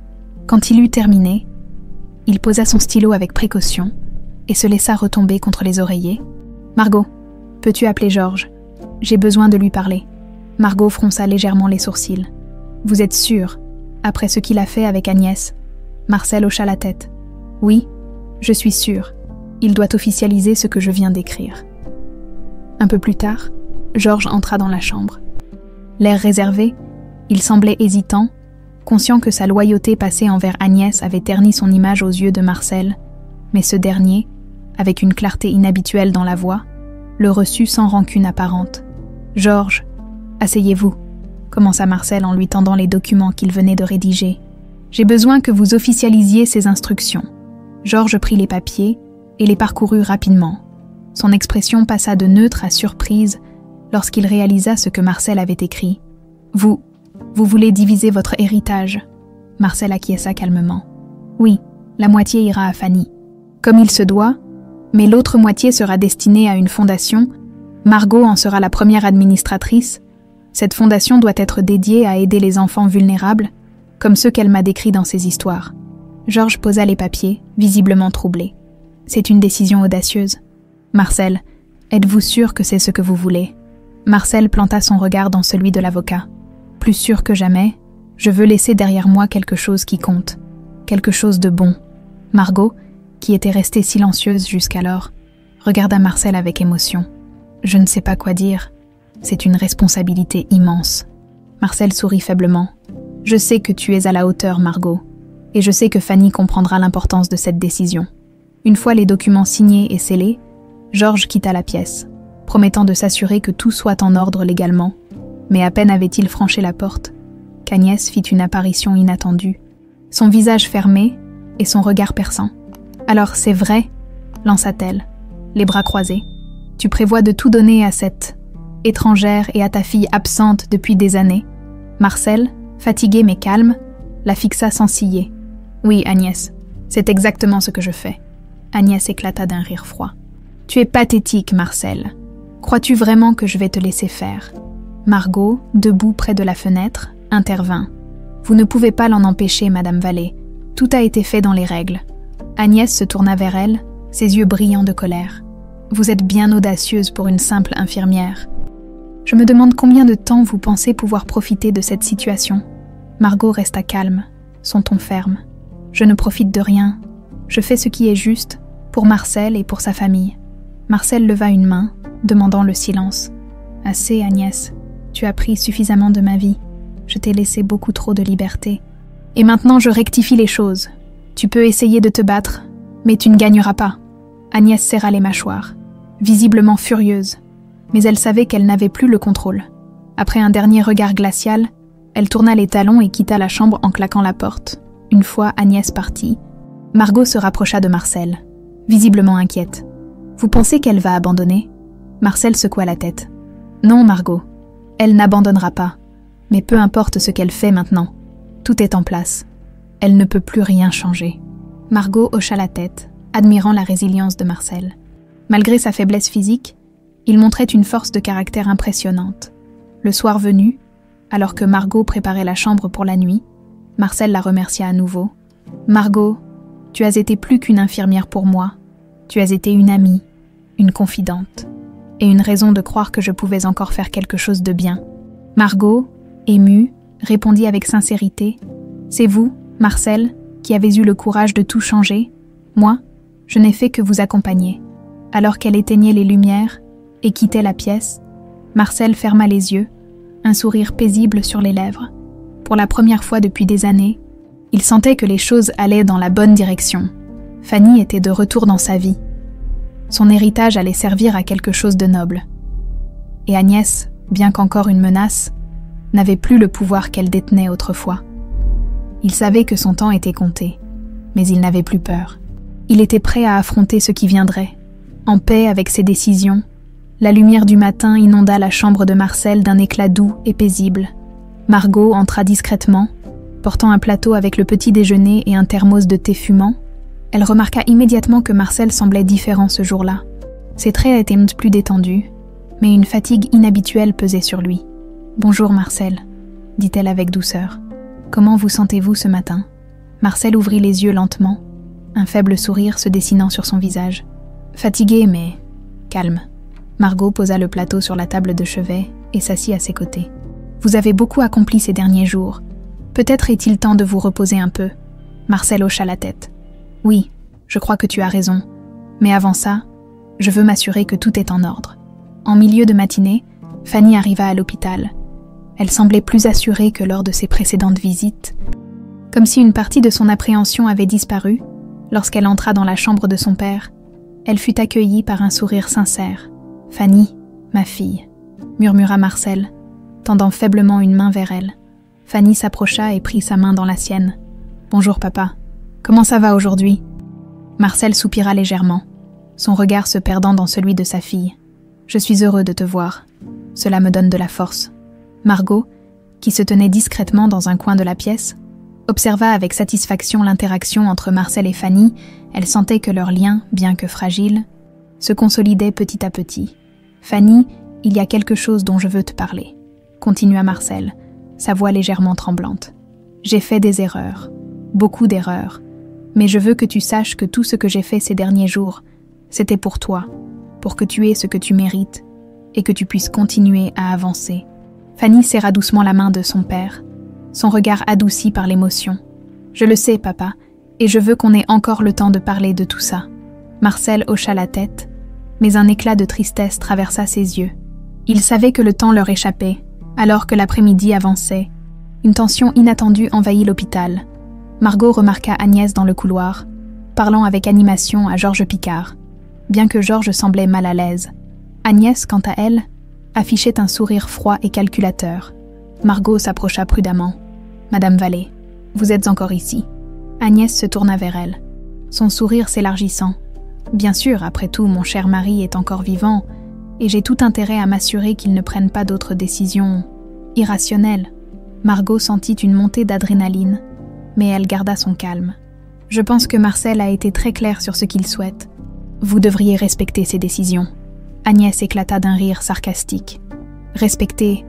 Quand il eut terminé, il posa son stylo avec précaution et se laissa retomber contre les oreillers. « Margot, peux-tu appeler Georges ? J'ai besoin de lui parler. » Margot fronça légèrement les sourcils. « Vous êtes sûre, après ce qu'il a fait avec Agnès ?» Marcel hocha la tête. « Oui, je suis sûre. Il doit officialiser ce que je viens d'écrire. » Un peu plus tard, Georges entra dans la chambre. L'air réservé, il semblait hésitant, conscient que sa loyauté passée envers Agnès avait terni son image aux yeux de Marcel, mais ce dernier, avec une clarté inhabituelle dans la voix, le reçut sans rancune apparente. « Georges, asseyez-vous » commença Marcel en lui tendant les documents qu'il venait de rédiger. « J'ai besoin que vous officialisiez ces instructions. » Georges prit les papiers et les parcourut rapidement. Son expression passa de neutre à surprise lorsqu'il réalisa ce que Marcel avait écrit. « Vous voulez diviser votre héritage ?» Marcel acquiesça calmement. « Oui, la moitié ira à Fanny. Comme il se doit, mais l'autre moitié sera destinée à une fondation. Margot en sera la première administratrice. Cette fondation doit être dédiée à aider les enfants vulnérables, comme ceux qu'elle m'a décrits dans ses histoires. » Georges posa les papiers, visiblement troublé. « C'est une décision audacieuse. Marcel, êtes-vous sûr que c'est ce que vous voulez ?» Marcel planta son regard dans celui de l'avocat. « Plus sûr que jamais, je veux laisser derrière moi quelque chose qui compte, quelque chose de bon. » Margot, qui était restée silencieuse jusqu'alors, regarda Marcel avec émotion. « Je ne sais pas quoi dire. C'est une responsabilité immense. » Marcel sourit faiblement. « Je sais que tu es à la hauteur, Margot, et je sais que Fanny comprendra l'importance de cette décision. » Une fois les documents signés et scellés, Georges quitta la pièce, promettant de s'assurer que tout soit en ordre légalement. Mais à peine avait-il franchi la porte qu'Agnès fit une apparition inattendue, son visage fermé et son regard perçant. « Alors c'est vrai ?» lança-t-elle, les bras croisés. « Tu prévois de tout donner à cette étrangère et à ta fille absente depuis des années ?» Marcel, fatigué mais calme, la fixa sans ciller. « Oui, Agnès, c'est exactement ce que je fais. » Agnès éclata d'un rire froid. « Tu es pathétique, Marcel. Crois-tu vraiment que je vais te laisser faire ?» Margot, debout près de la fenêtre, intervint. « Vous ne pouvez pas l'en empêcher, Madame Vallée. Tout a été fait dans les règles. » Agnès se tourna vers elle, ses yeux brillants de colère. « Vous êtes bien audacieuse pour une simple infirmière. Je me demande combien de temps vous pensez pouvoir profiter de cette situation. » Margot resta calme, son ton ferme. « Je ne profite de rien. Je fais ce qui est juste pour Marcel et pour sa famille. » Marcel leva une main, demandant le silence. « Assez, Agnès. Tu as pris suffisamment de ma vie. Je t'ai laissé beaucoup trop de liberté. Et maintenant, je rectifie les choses. Tu peux essayer de te battre, mais tu ne gagneras pas. » Agnès serra les mâchoires, visiblement furieuse, mais elle savait qu'elle n'avait plus le contrôle. Après un dernier regard glacial, elle tourna les talons et quitta la chambre en claquant la porte. Une fois Agnès partie, Margot se rapprocha de Marcel, visiblement inquiète. « Vous pensez qu'elle va abandonner ?» Marcel secoua la tête. « Non, Margot, elle n'abandonnera pas. Mais peu importe ce qu'elle fait maintenant, tout est en place. Elle ne peut plus rien changer. » Margot hocha la tête, admirant la résilience de Marcel. Malgré sa faiblesse physique, il montrait une force de caractère impressionnante. Le soir venu, alors que Margot préparait la chambre pour la nuit, Marcel la remercia à nouveau. « Margot, tu as été plus qu'une infirmière pour moi. Tu as été une amie, une confidente, et une raison de croire que je pouvais encore faire quelque chose de bien. » Margot, émue, répondit avec sincérité. « C'est vous, Marcel, qui avez eu le courage de tout changer. Moi, je n'ai fait que vous accompagner. » Alors qu'elle éteignait les lumières et quittait la pièce, Marcel ferma les yeux, un sourire paisible sur les lèvres. Pour la première fois depuis des années, il sentait que les choses allaient dans la bonne direction. Fanny était de retour dans sa vie. Son héritage allait servir à quelque chose de noble. Et Agnès, bien qu'encore une menace, n'avait plus le pouvoir qu'elle détenait autrefois. Il savait que son temps était compté, mais il n'avait plus peur. Il était prêt à affronter ce qui viendrait. En paix avec ses décisions, la lumière du matin inonda la chambre de Marcel d'un éclat doux et paisible. Margot entra discrètement, portant un plateau avec le petit déjeuner et un thermos de thé fumant. Elle remarqua immédiatement que Marcel semblait différent ce jour-là. Ses traits étaient plus détendus, mais une fatigue inhabituelle pesait sur lui. « Bonjour Marcel, » dit-elle avec douceur. « Comment vous sentez-vous ce matin ?» Marcel ouvrit les yeux lentement, un faible sourire se dessinant sur son visage. Fatigué, mais calme. Margot posa le plateau sur la table de chevet et s'assit à ses côtés. « Vous avez beaucoup accompli ces derniers jours. Peut-être est-il temps de vous reposer un peu. » Marcel hocha la tête. « Oui, je crois que tu as raison. Mais avant ça, je veux m'assurer que tout est en ordre. » En milieu de matinée, Fanny arriva à l'hôpital. Elle semblait plus assurée que lors de ses précédentes visites, comme si une partie de son appréhension avait disparu. Lorsqu'elle entra dans la chambre de son père, elle fut accueillie par un sourire sincère. « Fanny, ma fille », murmura Marcel, tendant faiblement une main vers elle. Fanny s'approcha et prit sa main dans la sienne. « Bonjour papa, comment ça va aujourd'hui ?» Marcel soupira légèrement, son regard se perdant dans celui de sa fille. « Je suis heureux de te voir. Cela me donne de la force. » Margot, qui se tenait discrètement dans un coin de la pièce, observa avec satisfaction l'interaction entre Marcel et Fanny. Elle sentait que leur lien, bien que fragile, se consolidait petit à petit. « Fanny, il y a quelque chose dont je veux te parler, » continua Marcel, sa voix légèrement tremblante. « J'ai fait des erreurs, beaucoup d'erreurs, mais je veux que tu saches que tout ce que j'ai fait ces derniers jours, c'était pour toi, pour que tu aies ce que tu mérites et que tu puisses continuer à avancer. » Fanny serra doucement la main de son père, son regard adouci par l'émotion. « Je le sais, papa, et je veux qu'on ait encore le temps de parler de tout ça. » Marcel hocha la tête, mais un éclat de tristesse traversa ses yeux. Il savait que le temps leur échappait, alors que l'après-midi avançait. Une tension inattendue envahit l'hôpital. Margot remarqua Agnès dans le couloir, parlant avec animation à Georges Picard, bien que Georges semblait mal à l'aise. Agnès, quant à elle, affichait un sourire froid et calculateur. Margot s'approcha prudemment. « Madame Vallée, vous êtes encore ici. » Agnès se tourna vers elle, son sourire s'élargissant. « Bien sûr, après tout, mon cher mari est encore vivant, et j'ai tout intérêt à m'assurer qu'il ne prenne pas d'autres décisions irrationnelles. » Margot sentit une montée d'adrénaline, mais elle garda son calme. « Je pense que Marcel a été très clair sur ce qu'il souhaite. Vous devriez respecter ses décisions. » Agnès éclata d'un rire sarcastique. « Respecter,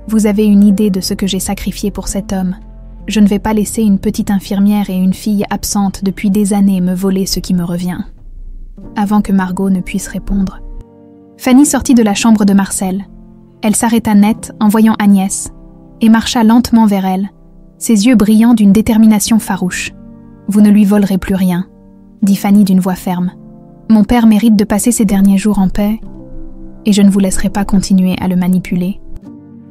vous avez une idée de ce que j'ai sacrifié pour cet homme. Je ne vais pas laisser une petite infirmière et une fille absente depuis des années me voler ce qui me revient. » Avant que Margot ne puisse répondre, Fanny sortit de la chambre de Marcel. Elle s'arrêta net en voyant Agnès et marcha lentement vers elle, ses yeux brillant d'une détermination farouche. « Vous ne lui volerez plus rien », dit Fanny d'une voix ferme. « Mon père mérite de passer ses derniers jours en paix et je ne vous laisserai pas continuer à le manipuler. »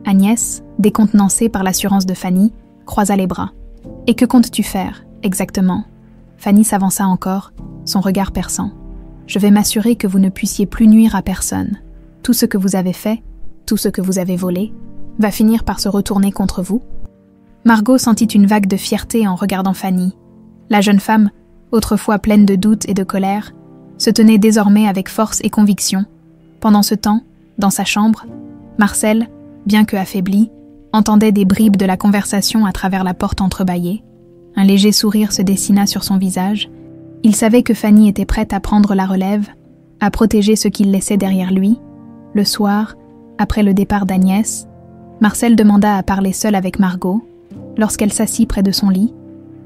Agnès, décontenancée par l'assurance de Fanny, croisa les bras. « Et que comptes-tu faire, exactement ?» Fanny s'avança encore, son regard perçant. « Je vais m'assurer que vous ne puissiez plus nuire à personne. Tout ce que vous avez fait, tout ce que vous avez volé, va finir par se retourner contre vous. » Margot sentit une vague de fierté en regardant Fanny. La jeune femme, autrefois pleine de doutes et de colère, se tenait désormais avec force et conviction. Pendant ce temps, dans sa chambre, Marcel, bien que affaibli, entendait des bribes de la conversation à travers la porte entrebâillée. Un léger sourire se dessina sur son visage. Il savait que Fanny était prête à prendre la relève, à protéger ce qu'il laissait derrière lui. Le soir, après le départ d'Agnès, Marcel demanda à parler seul avec Margot. Lorsqu'elle s'assit près de son lit,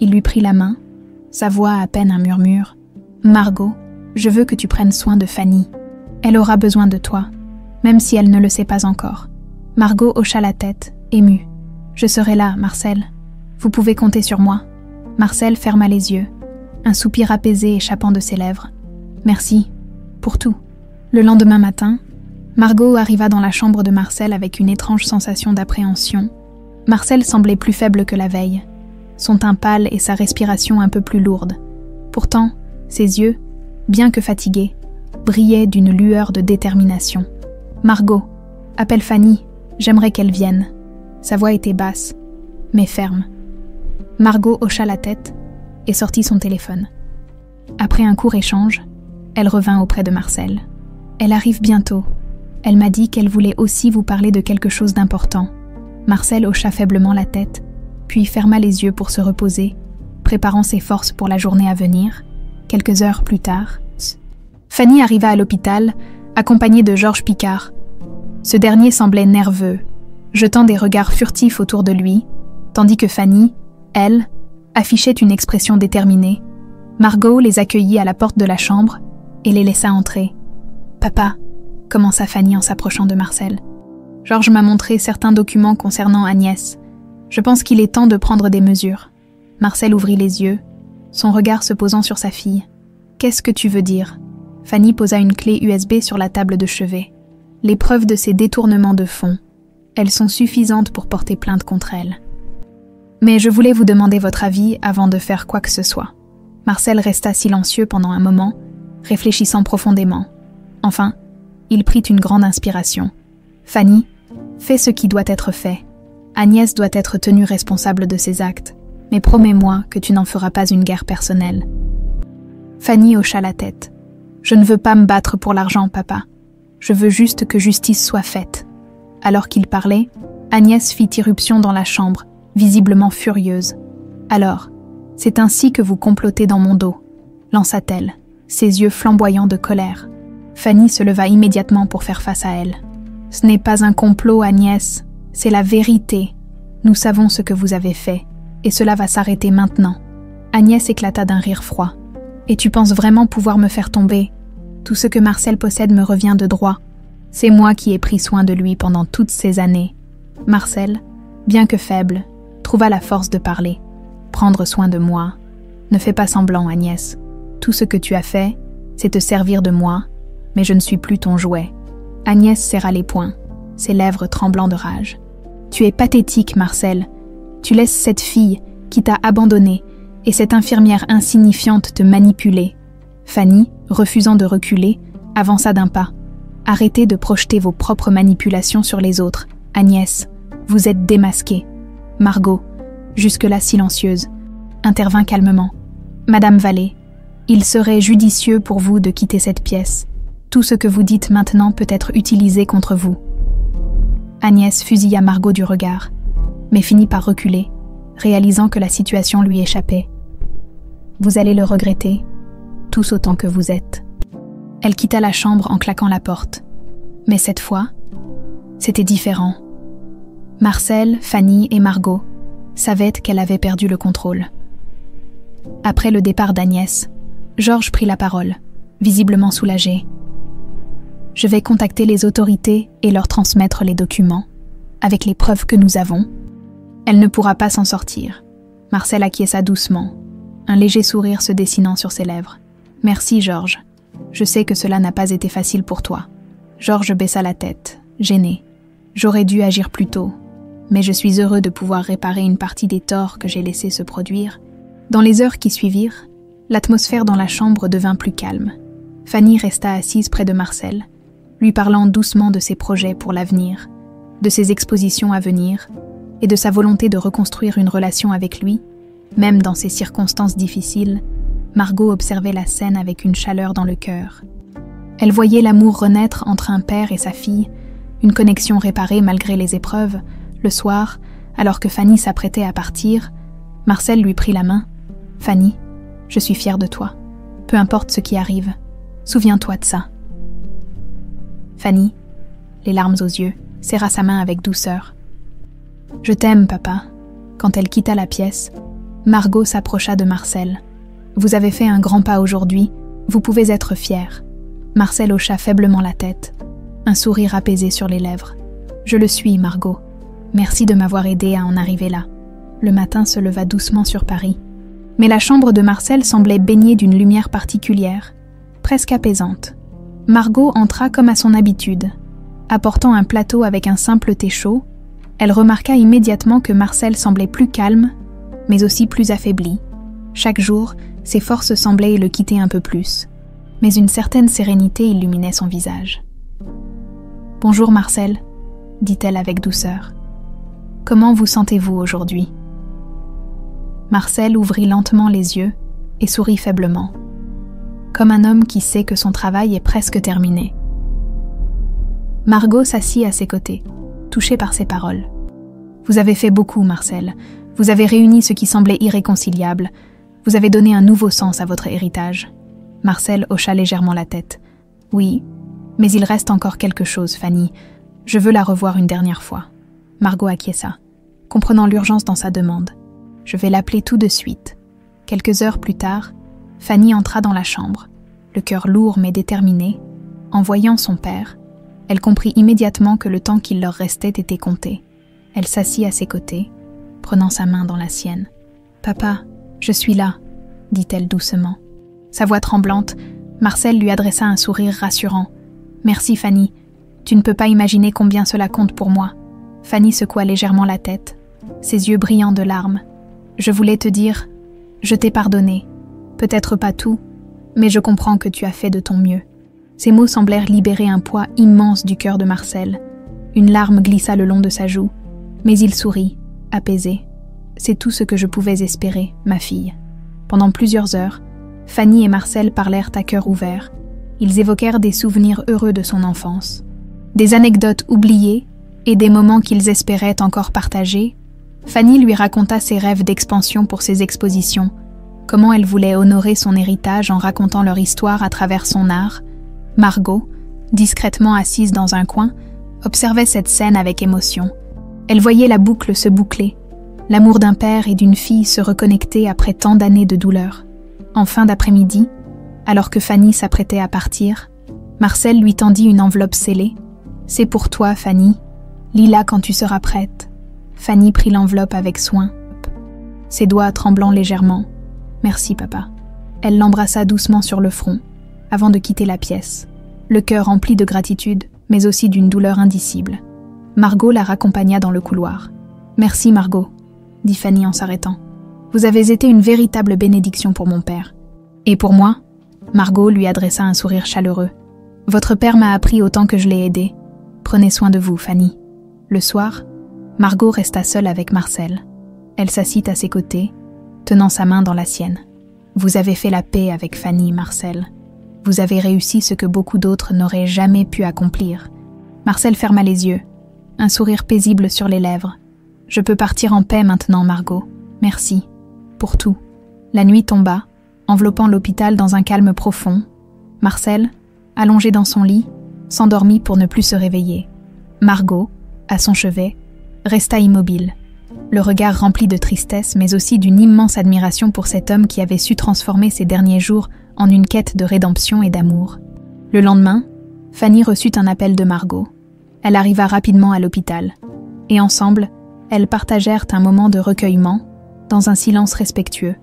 il lui prit la main, sa voix à peine un murmure. « Margot, je veux que tu prennes soin de Fanny. Elle aura besoin de toi, même si elle ne le sait pas encore. » Margot hocha la tête, émue. « Je serai là, Marcel. Vous pouvez compter sur moi. » Marcel ferma les yeux, un soupir apaisé échappant de ses lèvres. « Merci, pour tout. » Le lendemain matin, Margot arriva dans la chambre de Marcel avec une étrange sensation d'appréhension. Marcel semblait plus faible que la veille, son teint pâle et sa respiration un peu plus lourde. Pourtant, ses yeux, bien que fatigués, brillaient d'une lueur de détermination. « Margot, appelle Fanny, j'aimerais qu'elle vienne. » Sa voix était basse, mais ferme. Margot hocha la tête et sortit son téléphone. Après un court échange, elle revint auprès de Marcel. « Elle arrive bientôt. Elle m'a dit qu'elle voulait aussi vous parler de quelque chose d'important. » Marcel hocha faiblement la tête, puis ferma les yeux pour se reposer, préparant ses forces pour la journée à venir. Quelques heures plus tard, Fanny arriva à l'hôpital, accompagnée de Georges Picard. Ce dernier semblait nerveux, jetant des regards furtifs autour de lui, tandis que Fanny, elle, affichait une expression déterminée. Margot les accueillit à la porte de la chambre et les laissa entrer. « Papa » commença Fanny en s'approchant de Marcel. « Georges m'a montré certains documents concernant Agnès. Je pense qu'il est temps de prendre des mesures. » Marcel ouvrit les yeux, son regard se posant sur sa fille. « Qu'est-ce que tu veux dire ?» Fanny posa une clé USB sur la table de chevet. « Les preuves de ces détournements de fonds. Elles sont suffisantes pour porter plainte contre elle. Mais je voulais vous demander votre avis avant de faire quoi que ce soit. » Marcel resta silencieux pendant un moment, réfléchissant profondément. Enfin, il prit une grande inspiration. « Fanny, fais ce qui doit être fait. Agnès doit être tenue responsable de ses actes, mais promets-moi que tu n'en feras pas une guerre personnelle. » Fanny hocha la tête. « Je ne veux pas me battre pour l'argent, papa. Je veux juste que justice soit faite. » Alors qu'il parlait, Agnès fit irruption dans la chambre, visiblement furieuse. « Alors, c'est ainsi que vous complotez dans mon dos » lança-t-elle, ses yeux flamboyants de colère. Fanny se leva immédiatement pour faire face à elle. « Ce n'est pas un complot, Agnès, c'est la vérité. Nous savons ce que vous avez fait, et cela va s'arrêter maintenant. » Agnès éclata d'un rire froid. « Et tu penses vraiment pouvoir me faire tomber? Tout ce que Marcel possède me revient de droit. C'est moi qui ai pris soin de lui pendant toutes ces années. » Marcel, bien que faible, trouva la force de parler. « Prendre soin de moi. Ne fais pas semblant, Agnès. Tout ce que tu as fait, c'est te servir de moi, mais je ne suis plus ton jouet. » Agnès serra les poings, ses lèvres tremblant de rage. « Tu es pathétique, Marcel. Tu laisses cette fille qui t'a abandonné et cette infirmière insignifiante te manipuler. » Fanny, refusant de reculer, avança d'un pas. « Arrêtez de projeter vos propres manipulations sur les autres. Agnès, vous êtes démasquée. » Margot, jusque-là silencieuse, intervint calmement. « Madame Vallée, il serait judicieux pour vous de quitter cette pièce. Tout ce que vous dites maintenant peut être utilisé contre vous. » Agnès fusilla Margot du regard, mais finit par reculer, réalisant que la situation lui échappait. « Vous allez le regretter, tous autant que vous êtes. » Elle quitta la chambre en claquant la porte. Mais cette fois, c'était différent. Marcel, Fanny et Margot savaient qu'elle avait perdu le contrôle. Après le départ d'Agnès, Georges prit la parole, visiblement soulagé. « Je vais contacter les autorités et leur transmettre les documents. Avec les preuves que nous avons, elle ne pourra pas s'en sortir. Marcel acquiesça doucement, un léger sourire se dessinant sur ses lèvres. Merci, Georges. Je sais que cela n'a pas été facile pour toi. Georges baissa la tête, gêné. J'aurais dû agir plus tôt, mais je suis heureux de pouvoir réparer une partie des torts que j'ai laissés se produire. Dans les heures qui suivirent, l'atmosphère dans la chambre devint plus calme. Fanny resta assise près de Marcel, lui parlant doucement de ses projets pour l'avenir, de ses expositions à venir et de sa volonté de reconstruire une relation avec lui. Même dans ces circonstances difficiles, Margot observait la scène avec une chaleur dans le cœur. Elle voyait l'amour renaître entre un père et sa fille, une connexion réparée malgré les épreuves. Le soir, alors que Fanny s'apprêtait à partir, Marcel lui prit la main. « Fanny, je suis fière de toi. Peu importe ce qui arrive, souviens-toi de ça. » Fanny, les larmes aux yeux, serra sa main avec douceur. « Je t'aime, papa. » Quand elle quitta la pièce, Margot s'approcha de Marcel. « Vous avez fait un grand pas aujourd'hui, vous pouvez être fier. » Marcel hocha faiblement la tête, un sourire apaisé sur les lèvres. « Je le suis, Margot. Merci de m'avoir aidé à en arriver là. » Le matin se leva doucement sur Paris. Mais la chambre de Marcel semblait baignée d'une lumière particulière, presque apaisante. Margot entra comme à son habitude. Apportant un plateau avec un simple thé chaud, elle remarqua immédiatement que Marcel semblait plus calme, mais aussi plus affaibli. Chaque jour, ses forces semblaient le quitter un peu plus, mais une certaine sérénité illuminait son visage. « Bonjour Marcel, » dit-elle avec douceur. « Comment vous sentez-vous aujourd'hui ?» Marcel ouvrit lentement les yeux et sourit faiblement, comme un homme qui sait que son travail est presque terminé. Margot s'assit à ses côtés, touchée par ses paroles. « Vous avez fait beaucoup, Marcel. Vous avez réuni ce qui semblait irréconciliable. Vous avez donné un nouveau sens à votre héritage. » Marcel hocha légèrement la tête. « Oui, mais il reste encore quelque chose, Fanny. Je veux la revoir une dernière fois. » Margot acquiesça, comprenant l'urgence dans sa demande. « Je vais l'appeler tout de suite. » Quelques heures plus tard, Fanny entra dans la chambre, le cœur lourd mais déterminé. En voyant son père, elle comprit immédiatement que le temps qu'il leur restait était compté. Elle s'assit à ses côtés, prenant sa main dans la sienne. « Papa, je suis là, » dit-elle doucement. Sa voix tremblante, Marcel lui adressa un sourire rassurant. « Merci Fanny, tu ne peux pas imaginer combien cela compte pour moi. » Fanny secoua légèrement la tête, ses yeux brillants de larmes. « Je voulais te dire, je t'ai pardonné. Peut-être pas tout, mais je comprends que tu as fait de ton mieux. » Ces mots semblèrent libérer un poids immense du cœur de Marcel. Une larme glissa le long de sa joue, mais il sourit, apaisé. « C'est tout ce que je pouvais espérer, ma fille. » Pendant plusieurs heures, Fanny et Marcel parlèrent à cœur ouvert. Ils évoquèrent des souvenirs heureux de son enfance, des anecdotes oubliées et des moments qu'ils espéraient encore partager. Fanny lui raconta ses rêves d'expansion pour ses expositions, comment elle voulait honorer son héritage en racontant leur histoire à travers son art. Margot, discrètement assise dans un coin, observait cette scène avec émotion. Elle voyait la boucle se boucler, l'amour d'un père et d'une fille se reconnecter après tant d'années de douleur. En fin d'après-midi, alors que Fanny s'apprêtait à partir, Marcel lui tendit une enveloppe scellée. « C'est pour toi, Fanny. Lis-la quand tu seras prête. » Fanny prit l'enveloppe avec soin, ses doigts tremblant légèrement. « Merci, papa. » Elle l'embrassa doucement sur le front, avant de quitter la pièce, le cœur rempli de gratitude, mais aussi d'une douleur indicible. Margot la raccompagna dans le couloir. « Merci, Margot, » dit Fanny en s'arrêtant. « Vous avez été une véritable bénédiction pour mon père. » « Et pour moi ?» Margot lui adressa un sourire chaleureux. « Votre père m'a appris autant que je l'ai aidé. Prenez soin de vous, Fanny. » Le soir, Margot resta seule avec Marcel. Elle s'assit à ses côtés, tenant sa main dans la sienne. « Vous avez fait la paix avec Fanny, Marcel. Vous avez réussi ce que beaucoup d'autres n'auraient jamais pu accomplir. » Marcel ferma les yeux, un sourire paisible sur les lèvres. « Je peux partir en paix maintenant, Margot. Merci. Pour tout. » La nuit tomba, enveloppant l'hôpital dans un calme profond. Marcel, allongé dans son lit, s'endormit pour ne plus se réveiller. Margot, à son chevet, resta immobile, le regard rempli de tristesse mais aussi d'une immense admiration pour cet homme qui avait su transformer ses derniers jours en une quête de rédemption et d'amour. Le lendemain, Fanny reçut un appel de Margot. Elle arriva rapidement à l'hôpital. Et ensemble, elles partagèrent un moment de recueillement, dans un silence respectueux.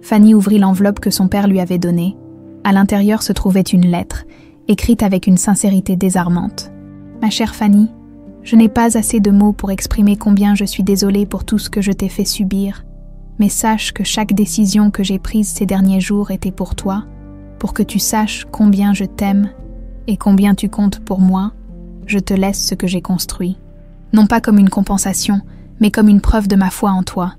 Fanny ouvrit l'enveloppe que son père lui avait donnée. À l'intérieur se trouvait une lettre, écrite avec une sincérité désarmante. « Ma chère Fanny, je n'ai pas assez de mots pour exprimer combien je suis désolée pour tout ce que je t'ai fait subir, mais sache que chaque décision que j'ai prise ces derniers jours était pour toi, pour que tu saches combien je t'aime et combien tu comptes pour moi, je te laisse ce que j'ai construit. Non pas comme une compensation, mais comme une preuve de ma foi en toi.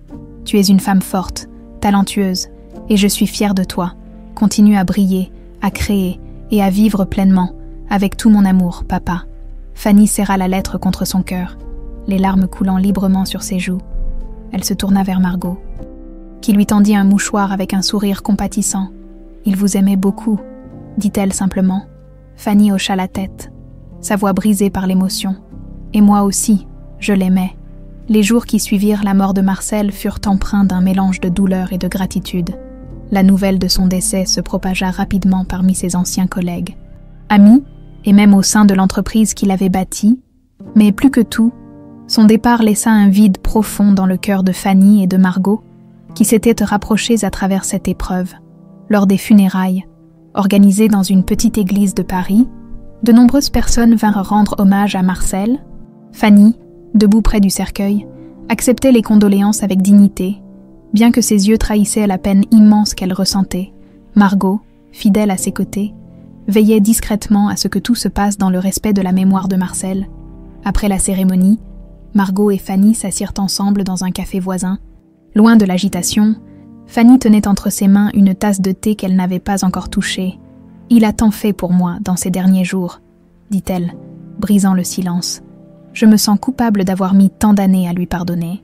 Tu es une femme forte, talentueuse, et je suis fière de toi. Continue à briller, à créer et à vivre pleinement, avec tout mon amour, papa. » Fanny serra la lettre contre son cœur, les larmes coulant librement sur ses joues. Elle se tourna vers Margot, qui lui tendit un mouchoir avec un sourire compatissant. « Il vous aimait beaucoup, » dit-elle simplement. Fanny hocha la tête, sa voix brisée par l'émotion. « Et moi aussi, je l'aimais. » Les jours qui suivirent la mort de Marcel furent empreints d'un mélange de douleur et de gratitude. La nouvelle de son décès se propagea rapidement parmi ses anciens collègues, amis, et même au sein de l'entreprise qu'il avait bâtie, mais plus que tout, son départ laissa un vide profond dans le cœur de Fanny et de Margot, qui s'étaient rapprochées à travers cette épreuve. Lors des funérailles, organisées dans une petite église de Paris, de nombreuses personnes vinrent rendre hommage à Marcel. Fanny, debout près du cercueil, acceptait les condoléances avec dignité, bien que ses yeux trahissaient la peine immense qu'elle ressentait. Margot, fidèle à ses côtés, veillait discrètement à ce que tout se passe dans le respect de la mémoire de Marcel. Après la cérémonie, Margot et Fanny s'assirent ensemble dans un café voisin. Loin de l'agitation, Fanny tenait entre ses mains une tasse de thé qu'elle n'avait pas encore touchée. « Il a tant fait pour moi dans ces derniers jours, » dit-elle, brisant le silence. « Je me sens coupable d'avoir mis tant d'années à lui pardonner. »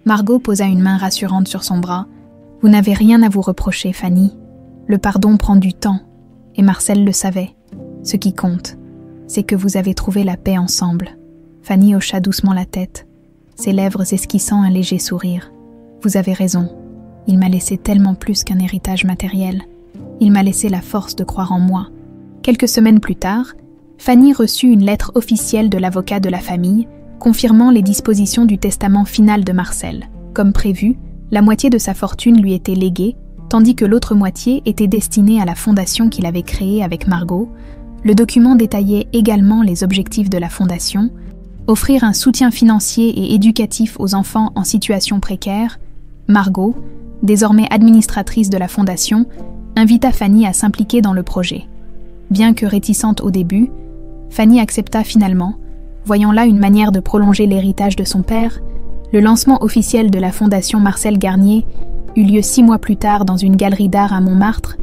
Margot posa une main rassurante sur son bras. « Vous n'avez rien à vous reprocher, Fanny. Le pardon prend du temps. Et Marcel le savait. Ce qui compte, c'est que vous avez trouvé la paix ensemble. » Fanny hocha doucement la tête, ses lèvres esquissant un léger sourire. « Vous avez raison. Il m'a laissé tellement plus qu'un héritage matériel. Il m'a laissé la force de croire en moi. » Quelques semaines plus tard, Fanny reçut une lettre officielle de l'avocat de la famille, confirmant les dispositions du testament final de Marcel. Comme prévu, la moitié de sa fortune lui était léguée, tandis que l'autre moitié était destinée à la fondation qu'il avait créée avec Margot. Le document détaillait également les objectifs de la fondation: offrir un soutien financier et éducatif aux enfants en situation précaire. Margot, désormais administratrice de la fondation, invita Fanny à s'impliquer dans le projet. Bien que réticente au début, Fanny accepta finalement, voyant là une manière de prolonger l'héritage de son père. Le lancement officiel de la fondation Marcel Garnier eut lieu 6 mois plus tard dans une galerie d'art à Montmartre,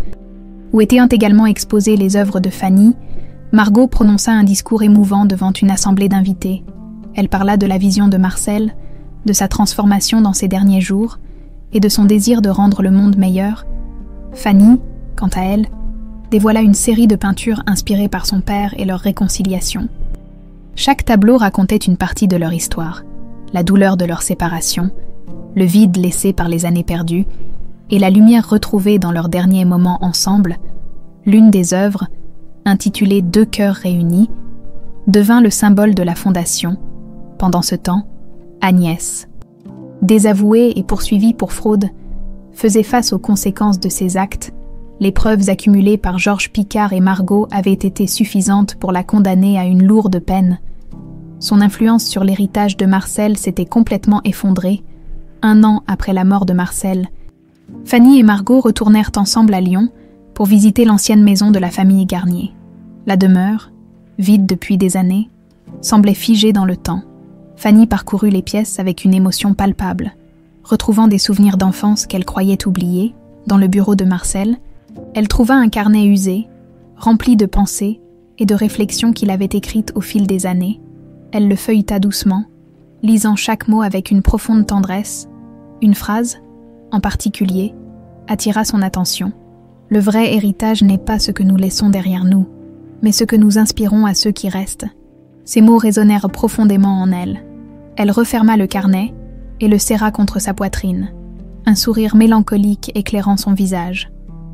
où étaient également exposées les œuvres de Fanny. Margot prononça un discours émouvant devant une assemblée d'invités. Elle parla de la vision de Marcel, de sa transformation dans ses derniers jours, et de son désir de rendre le monde meilleur. Fanny, quant à elle, dévoila une série de peintures inspirées par son père et leur réconciliation. Chaque tableau racontait une partie de leur histoire, la douleur de leur séparation, le vide laissé par les années perdues, et la lumière retrouvée dans leurs derniers moments ensemble. L'une des œuvres, intitulée « 2 cœurs réunis », devint le symbole de la fondation. Pendant ce temps, Agnès, désavouée et poursuivie pour fraude, faisait face aux conséquences de ses actes. Les preuves accumulées par Georges Picard et Margot avaient été suffisantes pour la condamner à une lourde peine. Son influence sur l'héritage de Marcel s'était complètement effondrée. 1 an après la mort de Marcel, Fanny et Margot retournèrent ensemble à Lyon pour visiter l'ancienne maison de la famille Garnier. La demeure, vide depuis des années, semblait figée dans le temps. Fanny parcourut les pièces avec une émotion palpable. Retrouvant des souvenirs d'enfance qu'elle croyait oubliés, dans le bureau de Marcel, elle trouva un carnet usé, rempli de pensées et de réflexions qu'il avait écrites au fil des années. Elle le feuilleta doucement, lisant chaque mot avec une profonde tendresse. Une phrase, en particulier, attira son attention. « Le vrai héritage n'est pas ce que nous laissons derrière nous, mais ce que nous inspirons à ceux qui restent. » Ces mots résonnèrent profondément en elle. Elle referma le carnet et le serra contre sa poitrine, un sourire mélancolique éclairant son visage.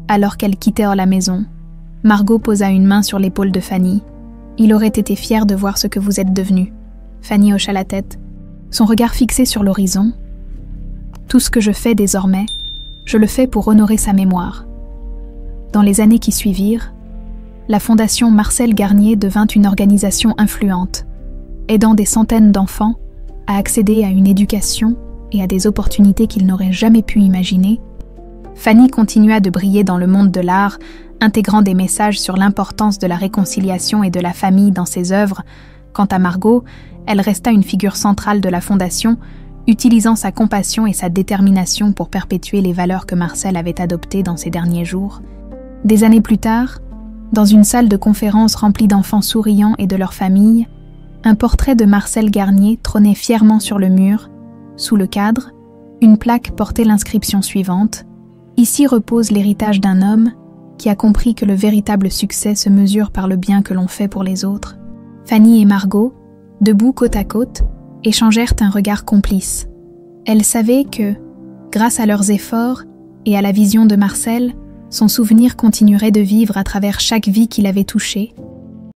Alors qu'elles quittèrent la maison, Margot posa une main sur l'épaule de Fanny. « Il aurait été fier de voir ce que vous êtes devenu. Fanny hocha la tête, son regard fixé sur l'horizon. Tout ce que je fais désormais, je le fais pour honorer sa mémoire. Dans les années qui suivirent, la Fondation Marcel Garnier devint une organisation influente, aidant des centaines d'enfants à accéder à une éducation et à des opportunités qu'ils n'auraient jamais pu imaginer. Fanny continua de briller dans le monde de l'art, intégrant des messages sur l'importance de la réconciliation et de la famille dans ses œuvres. Quant à Margot, elle resta une figure centrale de la Fondation, utilisant sa compassion et sa détermination pour perpétuer les valeurs que Marcel avait adoptées dans ses derniers jours. Des années plus tard, dans une salle de conférence remplie d'enfants souriants et de leurs familles, un portrait de Marcel Garnier trônait fièrement sur le mur. Sous le cadre, une plaque portait l'inscription suivante : « Ici repose l'héritage d'un homme qui a compris que le véritable succès se mesure par le bien que l'on fait pour les autres. » Fanny et Margot, debout côte à côte, échangèrent un regard complice. Elles savaient que, grâce à leurs efforts et à la vision de Marcel, son souvenir continuerait de vivre à travers chaque vie qu'il avait touchée,